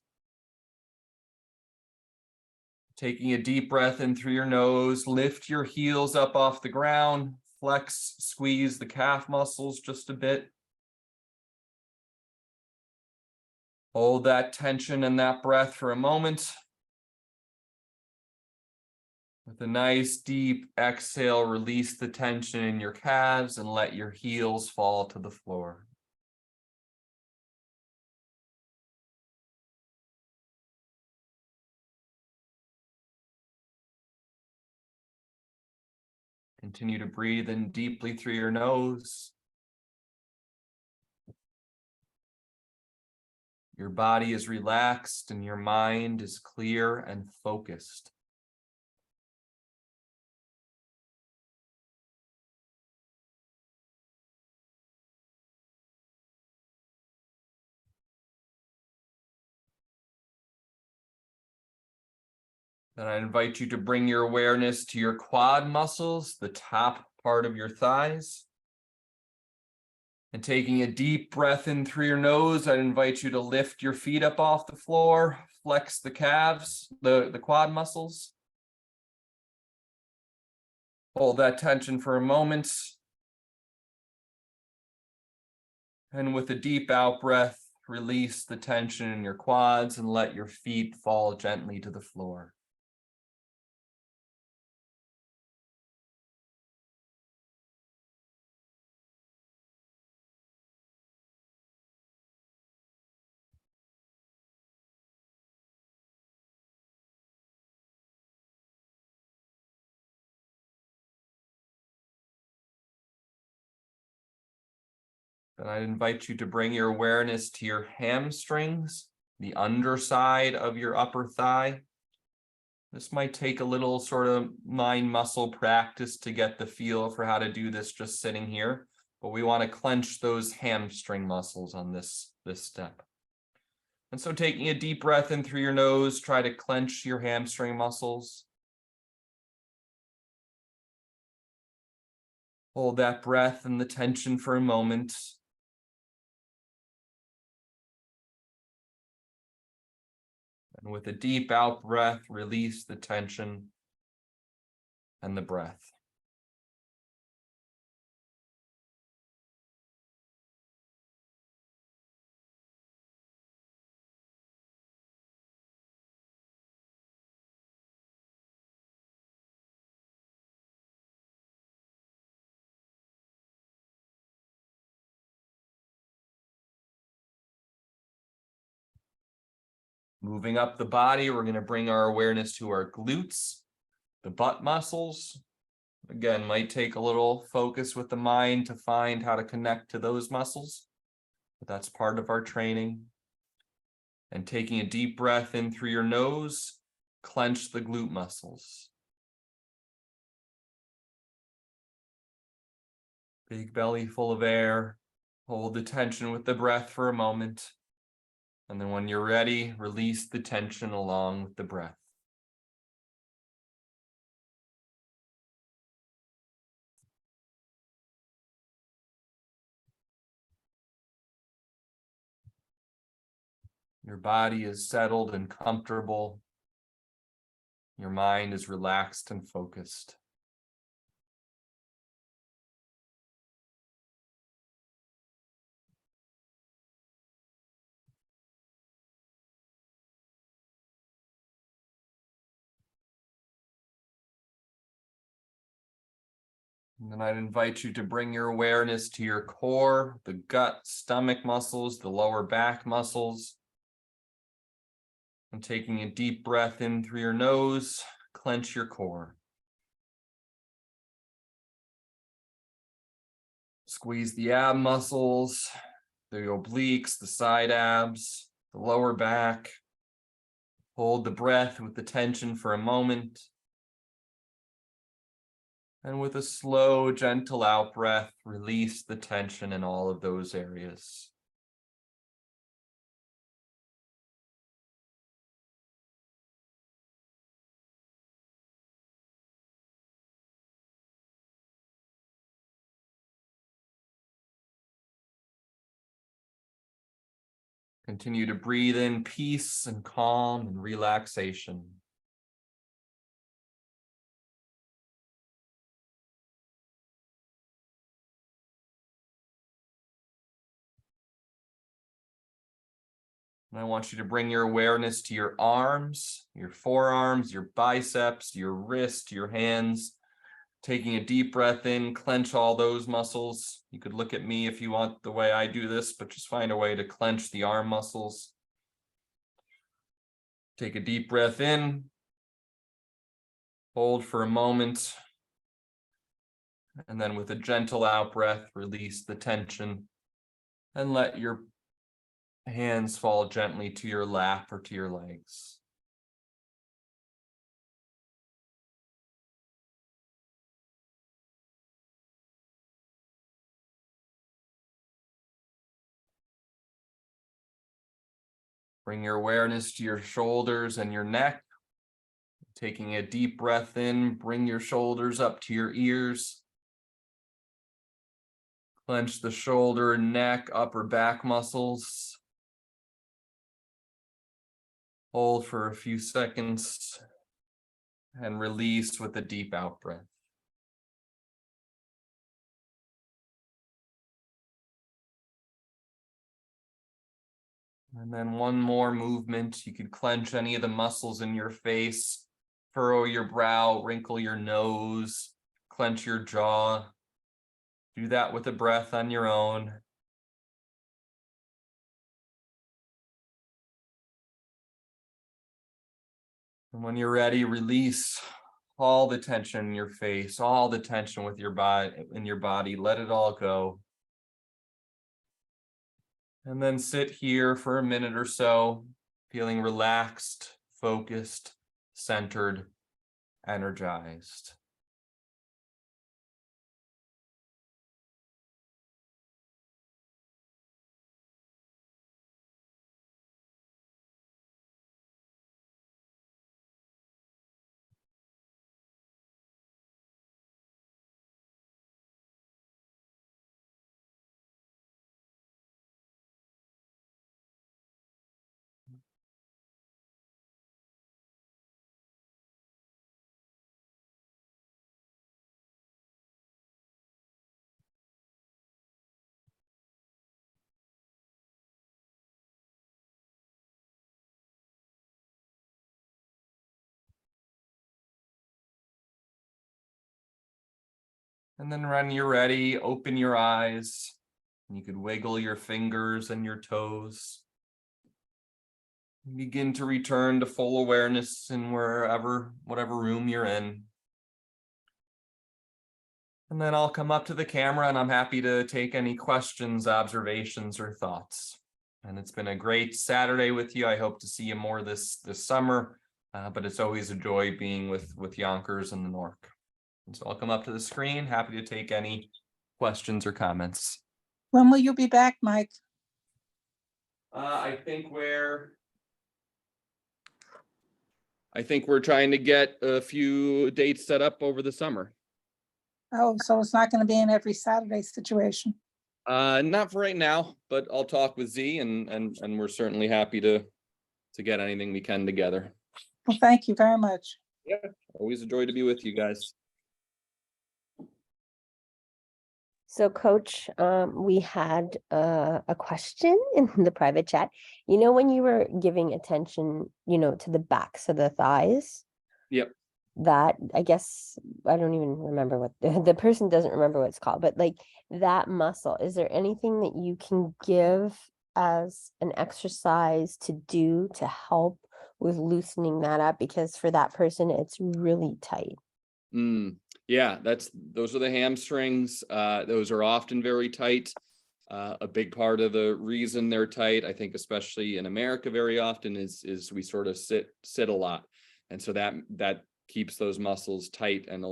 Taking a deep breath in through your nose, lift your heels up off the ground, flex, squeeze the calf muscles just a bit. Hold that tension and that breath for a moment. With a nice deep exhale, release the tension in your calves and let your heels fall to the floor. Continue to breathe in deeply through your nose. Your body is relaxed and your mind is clear and focused. Then I invite you to bring your awareness to your quad muscles, the top part of your thighs. And taking a deep breath in through your nose, I invite you to lift your feet up off the floor, flex the calves, the quad muscles. Hold that tension for a moment. And with a deep out breath, release the tension in your quads and let your feet fall gently to the floor. Then I invite you to bring your awareness to your hamstrings, the underside of your upper thigh. This might take a little sort of mind muscle practice to get the feel for how to do this just sitting here, but we want to clench those hamstring muscles on this step. And so taking a deep breath in through your nose, try to clench your hamstring muscles. Hold that breath and the tension for a moment. And with a deep out breath, release the tension and the breath. Moving up the body, we're going to bring our awareness to our glutes, the butt muscles. Again, might take a little focus with the mind to find how to connect to those muscles, but that's part of our training. And taking a deep breath in through your nose, clench the glute muscles. Big belly full of air. Hold the tension with the breath for a moment. And then when you're ready, release the tension along with the breath. Your body is settled and comfortable. Your mind is relaxed and focused. And then I'd invite you to bring your awareness to your core, the gut, stomach muscles, the lower back muscles. And taking a deep breath in through your nose, clench your core. Squeeze the ab muscles, the obliques, the side abs, the lower back. Hold the breath with the tension for a moment. And with a slow, gentle out breath, release the tension in all of those areas. Continue to breathe in peace and calm and relaxation. And I want you to bring your awareness to your arms, your forearms, your biceps, your wrist, your hands. Taking a deep breath in, clench all those muscles. You could look at me if you want the way I do this, but just find a way to clench the arm muscles. Take a deep breath in. Hold for a moment. And then with a gentle out breath, release the tension and let your hands fall gently to your lap or to your legs. Bring your awareness to your shoulders and your neck. Taking a deep breath in, bring your shoulders up to your ears. Clench the shoulder, neck, upper back muscles. Hold for a few seconds and release with a deep out breath. And then one more movement. You could clench any of the muscles in your face, furrow your brow, wrinkle your nose, clench your jaw. Do that with a breath on your own. And when you're ready, release all the tension in your face, all the tension with your body in your body. Let it all go. And then sit here for a minute or so, feeling relaxed, focused, centered, energized. And then when you're ready, open your eyes. You could wiggle your fingers and your toes. Begin to return to full awareness in whatever room you're in. And then I'll come up to the camera and I'm happy to take any questions, observations, or thoughts. And it's been a great Saturday with you. I hope to see you more this summer, but it's always a joy being with Yonkers and the Nork. And so I'll come up to the screen, happy to take any questions or comments. When will you be back, Mike? I think we're trying to get a few dates set up over the summer. Oh, so it's not going to be an every Saturday situation. Not for right now, but I'll talk with Z and we're certainly happy to get anything we can together. Well, thank you very much. Yeah, always a joy to be with you guys. So Coach, we had a question in the private chat. You know, when you were giving attention, to the backs of the thighs? Yep. That, I guess, I don't even remember what the person doesn't remember what it's called, but like that muscle, is there anything that you can give as an exercise to do to help with loosening that up? Because for that person, it's really tight. Yeah, those are the hamstrings. Those are often very tight. A big part of the reason they're tight, I think, especially in America, very often is we sort of sit a lot, and so that keeps those muscles tight and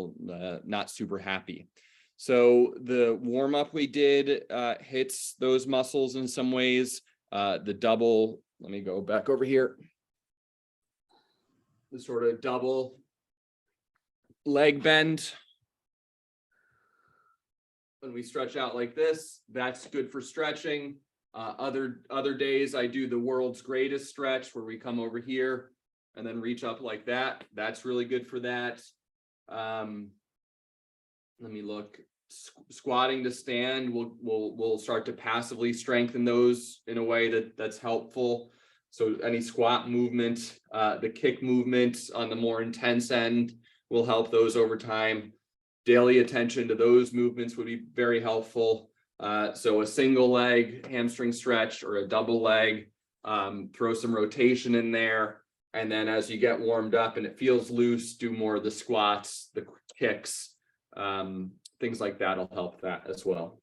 not super happy. So the warm up we did hits those muscles in some ways. The double. Let me go back over here. The sort of double leg bend. When we stretch out like this, that's good for stretching. Other days I do the world's greatest stretch where we come over here and then reach up like that. That's really good for that. Let me look. Squatting to stand, we'll start to passively strengthen those in a way that's helpful. So any squat movement, the kick movement on the more intense end will help those over time. Daily attention to those movements would be very helpful. So a single leg hamstring stretch or a double leg, throw some rotation in there. And then as you get warmed up and it feels loose, do more of the squats, the kicks, things like that will help that as well.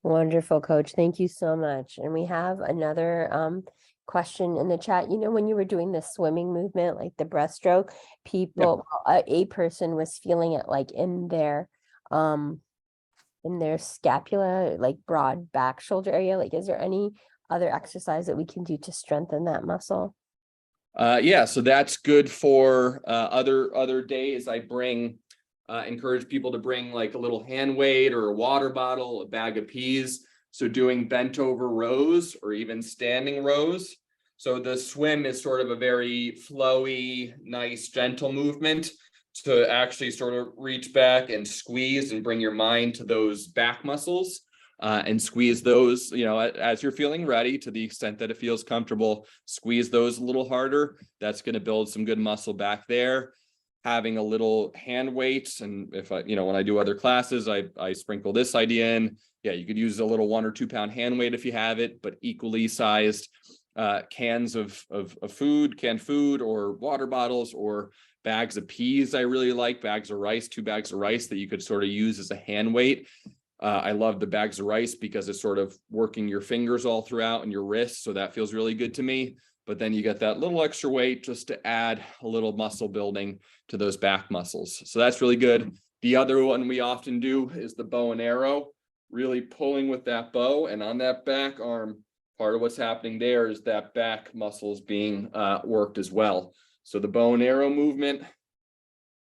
Wonderful, Coach. Thank you so much. And we have another question in the chat. When you were doing the swimming movement, like the breaststroke, a person was feeling it like in their scapula, like broad back shoulder area. Like, is there any other exercise that we can do to strengthen that muscle? Yeah, so that's good for other days. I encourage people to bring like a little hand weight or a water bottle, a bag of peas. So doing bent over rows or even standing rows. So the swim is sort of a very flowy, nice, gentle movement to actually sort of reach back and squeeze and bring your mind to those back muscles and squeeze those, as you're feeling ready, to the extent that it feels comfortable, squeeze those a little harder. That's going to build some good muscle back there. Having a little hand weights, and if when I do other classes, I sprinkle this idea in. Yeah, you could use a little 1 or 2 pound hand weight if you have it, but equally sized cans of food, canned food, or water bottles, or bags of peas. I really like bags of rice, 2 bags of rice that you could sort of use as a hand weight. I love the bags of rice because it's sort of working your fingers all throughout and your wrists, so that feels really good to me. But then you get that little extra weight just to add a little muscle building to those back muscles. So that's really good. The other one we often do is the bow and arrow, really pulling with that bow, and on that back arm, part of what's happening there is that back muscles being worked as well. So the bow and arrow movement,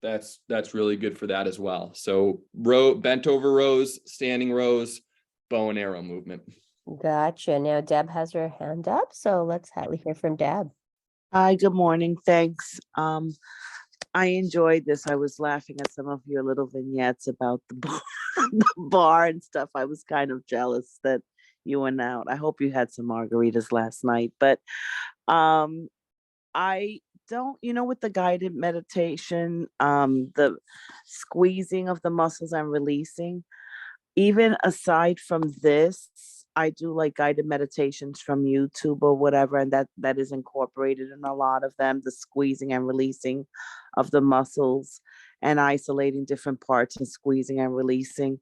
that's really good for that as well. So bent over rows, standing rows, bow and arrow movement. Gotcha. Now Deb has her hand up, so let's hear from Deb. Hi, good morning. Thanks. I enjoyed this. I was laughing at some of your little vignettes about the bar and stuff. I was kind of jealous that you went out. I hope you had some margaritas last night. But I don't, with the guided meditation, the squeezing of the muscles and releasing, even aside from this, I do like guided meditations from YouTube or whatever, and that is incorporated in a lot of them, the squeezing and releasing of the muscles and isolating different parts and squeezing and releasing.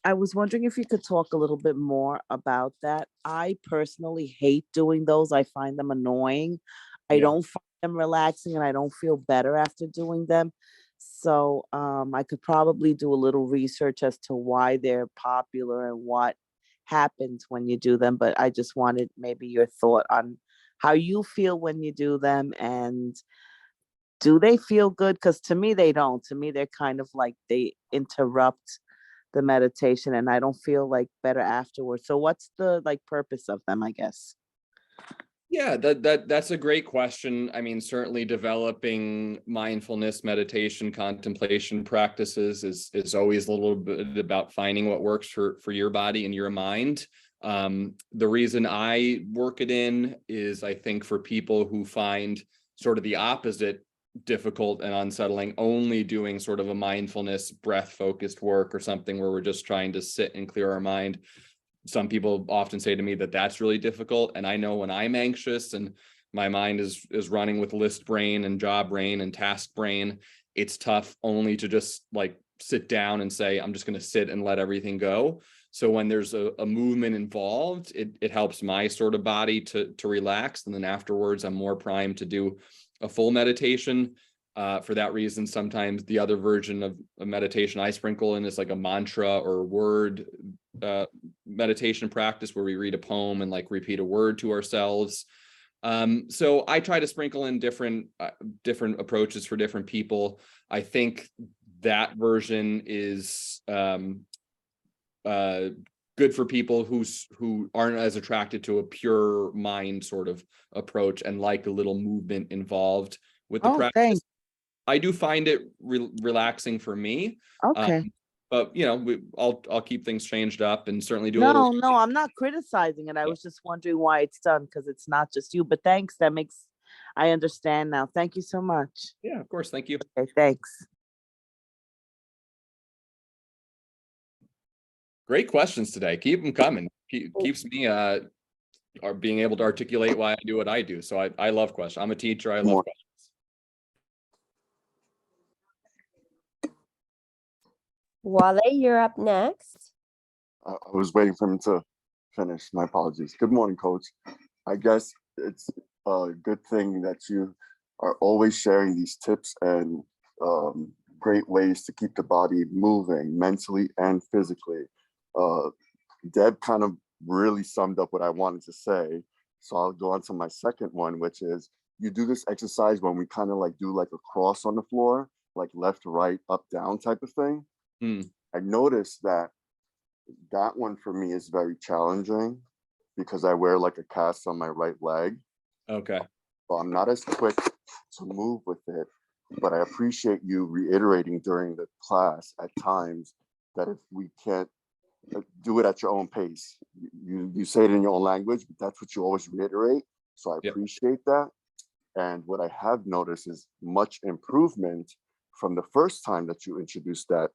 I was wondering if you could talk a little bit more about that. I personally hate doing those. I find them annoying. I Yeah. don't find them relaxing, and I don't feel better after doing them. So I could probably do a little research as to why they're popular and what happens when you do them. But I just wanted maybe your thought on how you feel when you do them, and do they feel good? Because to me, they don't. To me, they're kind of like they interrupt the meditation, and I don't feel like better afterwards. So what's the purpose of them, I guess? Yeah, that's a great question. I mean, certainly developing mindfulness, meditation, contemplation practices is always a little bit about finding what works for your body and your mind. The reason I work it in is, I think, for people who find sort of the opposite difficult and unsettling, only doing sort of a mindfulness, breath focused work or something where we're just trying to sit and clear our mind. Some people often say to me that that's really difficult. And I know when I'm anxious and my mind is running with list brain and job brain and task brain, it's tough only to just sit down and say, I'm just going to sit and let everything go. So when there's a movement involved, it helps my sort of body to relax. And then afterwards, I'm more primed to do a full meditation. For that reason, sometimes the other version of a meditation I sprinkle in is like a mantra or word meditation practice where we read a poem and repeat a word to ourselves. So I try to sprinkle in different approaches for different people. I think that version is good for people who aren't as attracted to a pure mind sort of approach and like a little movement involved with the practice. Thanks. I do find it relaxing for me. Okay. But I'll keep things changed up and certainly do a No, little. no, I'm not criticizing it. I was just wondering why it's done, because it's not just you. But thanks. I understand now. Thank you so much. Yeah, of course. Thank you. Okay, thanks. Great questions today. Keep them coming. Keeps me being able to articulate why I do what I do. So I love questions. I'm a teacher. I love questions. Wale, you're up next. I was waiting for him to finish. My apologies. Good morning, Coach. I guess it's a good thing that you are always sharing these tips and great ways to keep the body moving mentally and physically. Deb kind of really summed up what I wanted to say. So I'll go on to my second one, which is you do this exercise when we kind of do a cross on the floor, left, right, up, down type of thing. I noticed that one for me is very challenging because I wear a cast on my right leg. Okay. So I'm not as quick to move with it, but I appreciate you reiterating during the class at times that if we can't do it at your own pace, you say it in your own language, but that's what you always reiterate. So I appreciate that. And what I have noticed is much improvement from the first time that you introduced that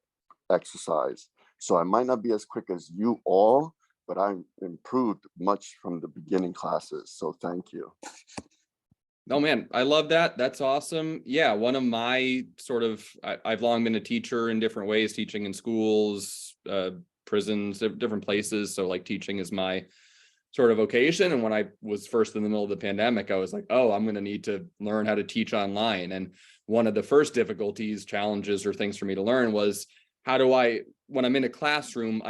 exercise. So I might not be as quick as you all, but I'm improved much from the beginning classes. So thank you. No, man, I love that. That's awesome. Yeah, one of my I've long been a teacher in different ways, teaching in schools, prisons, different places. So teaching is my sort of vocation. And when I was first in the middle of the pandemic, I was like, oh, I'm going to need to learn how to teach online. And one of the first difficulties, challenges, or things for me to learn was, how do I, when I'm in a classroom,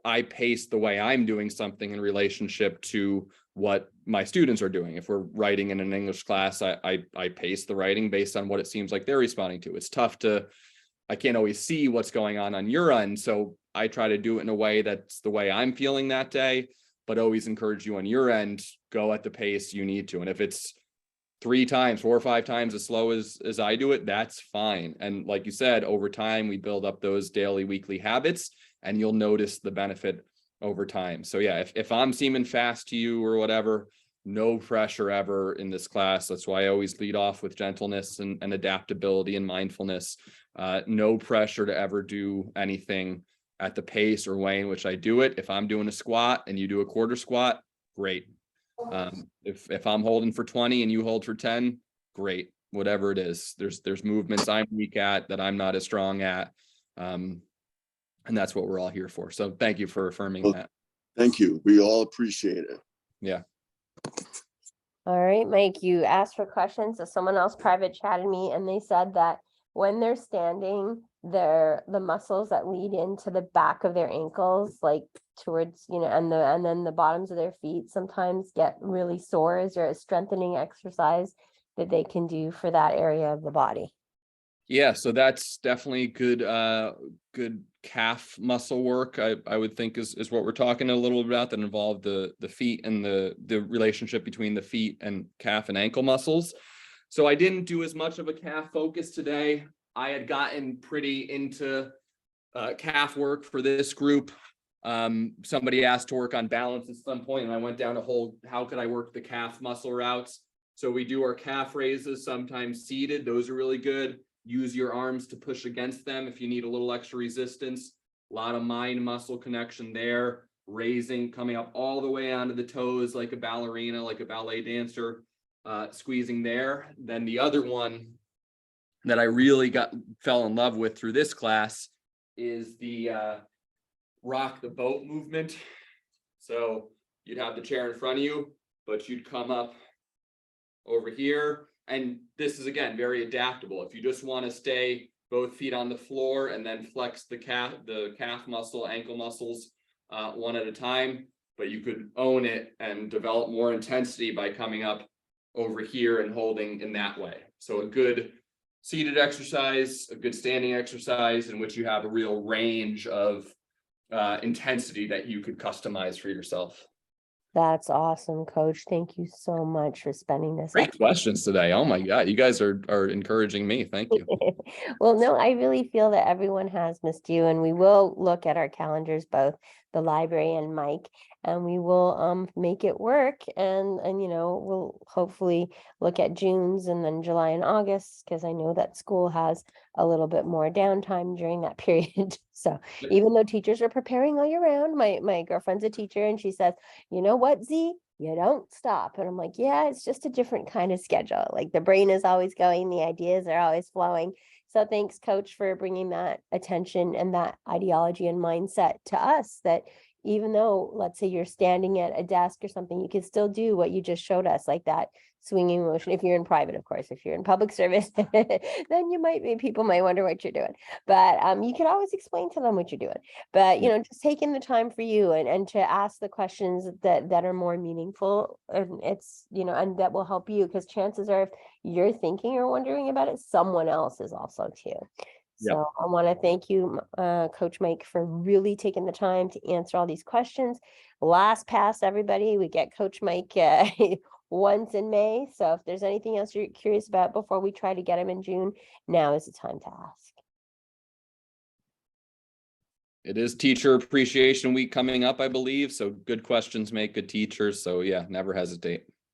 I pace the way I'm doing something in relationship to what my students are doing. If we're writing in an English class, I pace the writing based on what it seems like they're responding to. It's tough I can't always see what's going on your end. So I try to do it in a way that's the way I'm feeling that day, but always encourage you on your end, go at the pace you need to. And if it's 4 or 5 times as slow as I do it, that's fine. And like you said, over time, we build up those daily, weekly habits, and you'll notice the benefit over time. So yeah, if I'm seeming fast to you or whatever, no pressure ever in this class. That's why I always lead off with gentleness and adaptability and mindfulness. No pressure to ever do anything at the pace or way in which I do it. If I'm doing a squat and you do a quarter squat, great. If I'm holding for 20 and you hold for 10, great. Whatever it is, there's movements I'm weak at that I'm not as strong at. And that's what we're all here for. So thank you for affirming that. Thank you. We all appreciate it. Yeah. All right, Mike, you asked for questions. So someone else private chatted me and they said that when they're standing, the muscles that lead into the back of their ankles, like towards, and then the bottoms of their feet sometimes get really sore. Is there a strengthening exercise that they can do for that area of the body? Yeah, so that's definitely good calf muscle work. I would think is what we're talking a little bit about, that involve the feet and the relationship between the feet and calf and ankle muscles. So I didn't do as much of a calf focus today. I had gotten pretty into calf work for this group. Somebody asked to work on balance at some point, and I went down a whole, how could I work the calf muscle routes? So we do our calf raises, sometimes seated. Those are really good. Use your arms to push against them if you need a little extra resistance. A lot of mind muscle connection there. Raising, coming up all the way onto the toes like a ballerina, like a ballet dancer, squeezing there. Then the other one that I really fell in love with through this class is the rock the boat movement. So you'd have the chair in front of you, but you'd come up over here. And this is, again, very adaptable. If you just want to stay both feet on the floor and then flex the calf muscle, ankle muscles one at a time, but you could own it and develop more intensity by coming up over here and holding in that way. So a good seated exercise, a good standing exercise in which you have a real range of intensity that you could customize for yourself. That's awesome, Coach. Thank you so much for spending this. Great questions today. Oh my God, you guys are encouraging me. Thank you. Well, no, I really feel that everyone has missed you, and we will look at our calendars, both the library and Mike, and we will make it work. And we'll hopefully look at June's and then July and August, because I know that school has a little bit more downtime during that period. So even though teachers are preparing all year round, my girlfriend's a teacher, and she says, you know what, Z? You don't stop. And I'm like, yeah, it's just a different kind of schedule. Like the brain is always going, the ideas are always flowing. So thanks, Coach, for bringing that attention and that ideology and mindset to us, that even though, let's say you're standing at a desk or something, you can still do what you just showed us, like that swinging motion. If you're in private, of course. If you're in public service, then people might wonder what you're doing, but you can always explain to them what you're doing. But just taking the time for you and to ask the questions that are more meaningful, and it's and that will help you, because chances are, if you're thinking or wondering about it, someone else is also too. So Yep. I want to thank you, Coach Mike, for really taking the time to answer all these questions. Last pass, everybody. We get Coach Mike once in May. So if there's anything else you're curious about before we try to get him in June, now is the time to ask. It is Teacher Appreciation Week coming up, I believe. So good questions make good teachers. So yeah, never hesitate.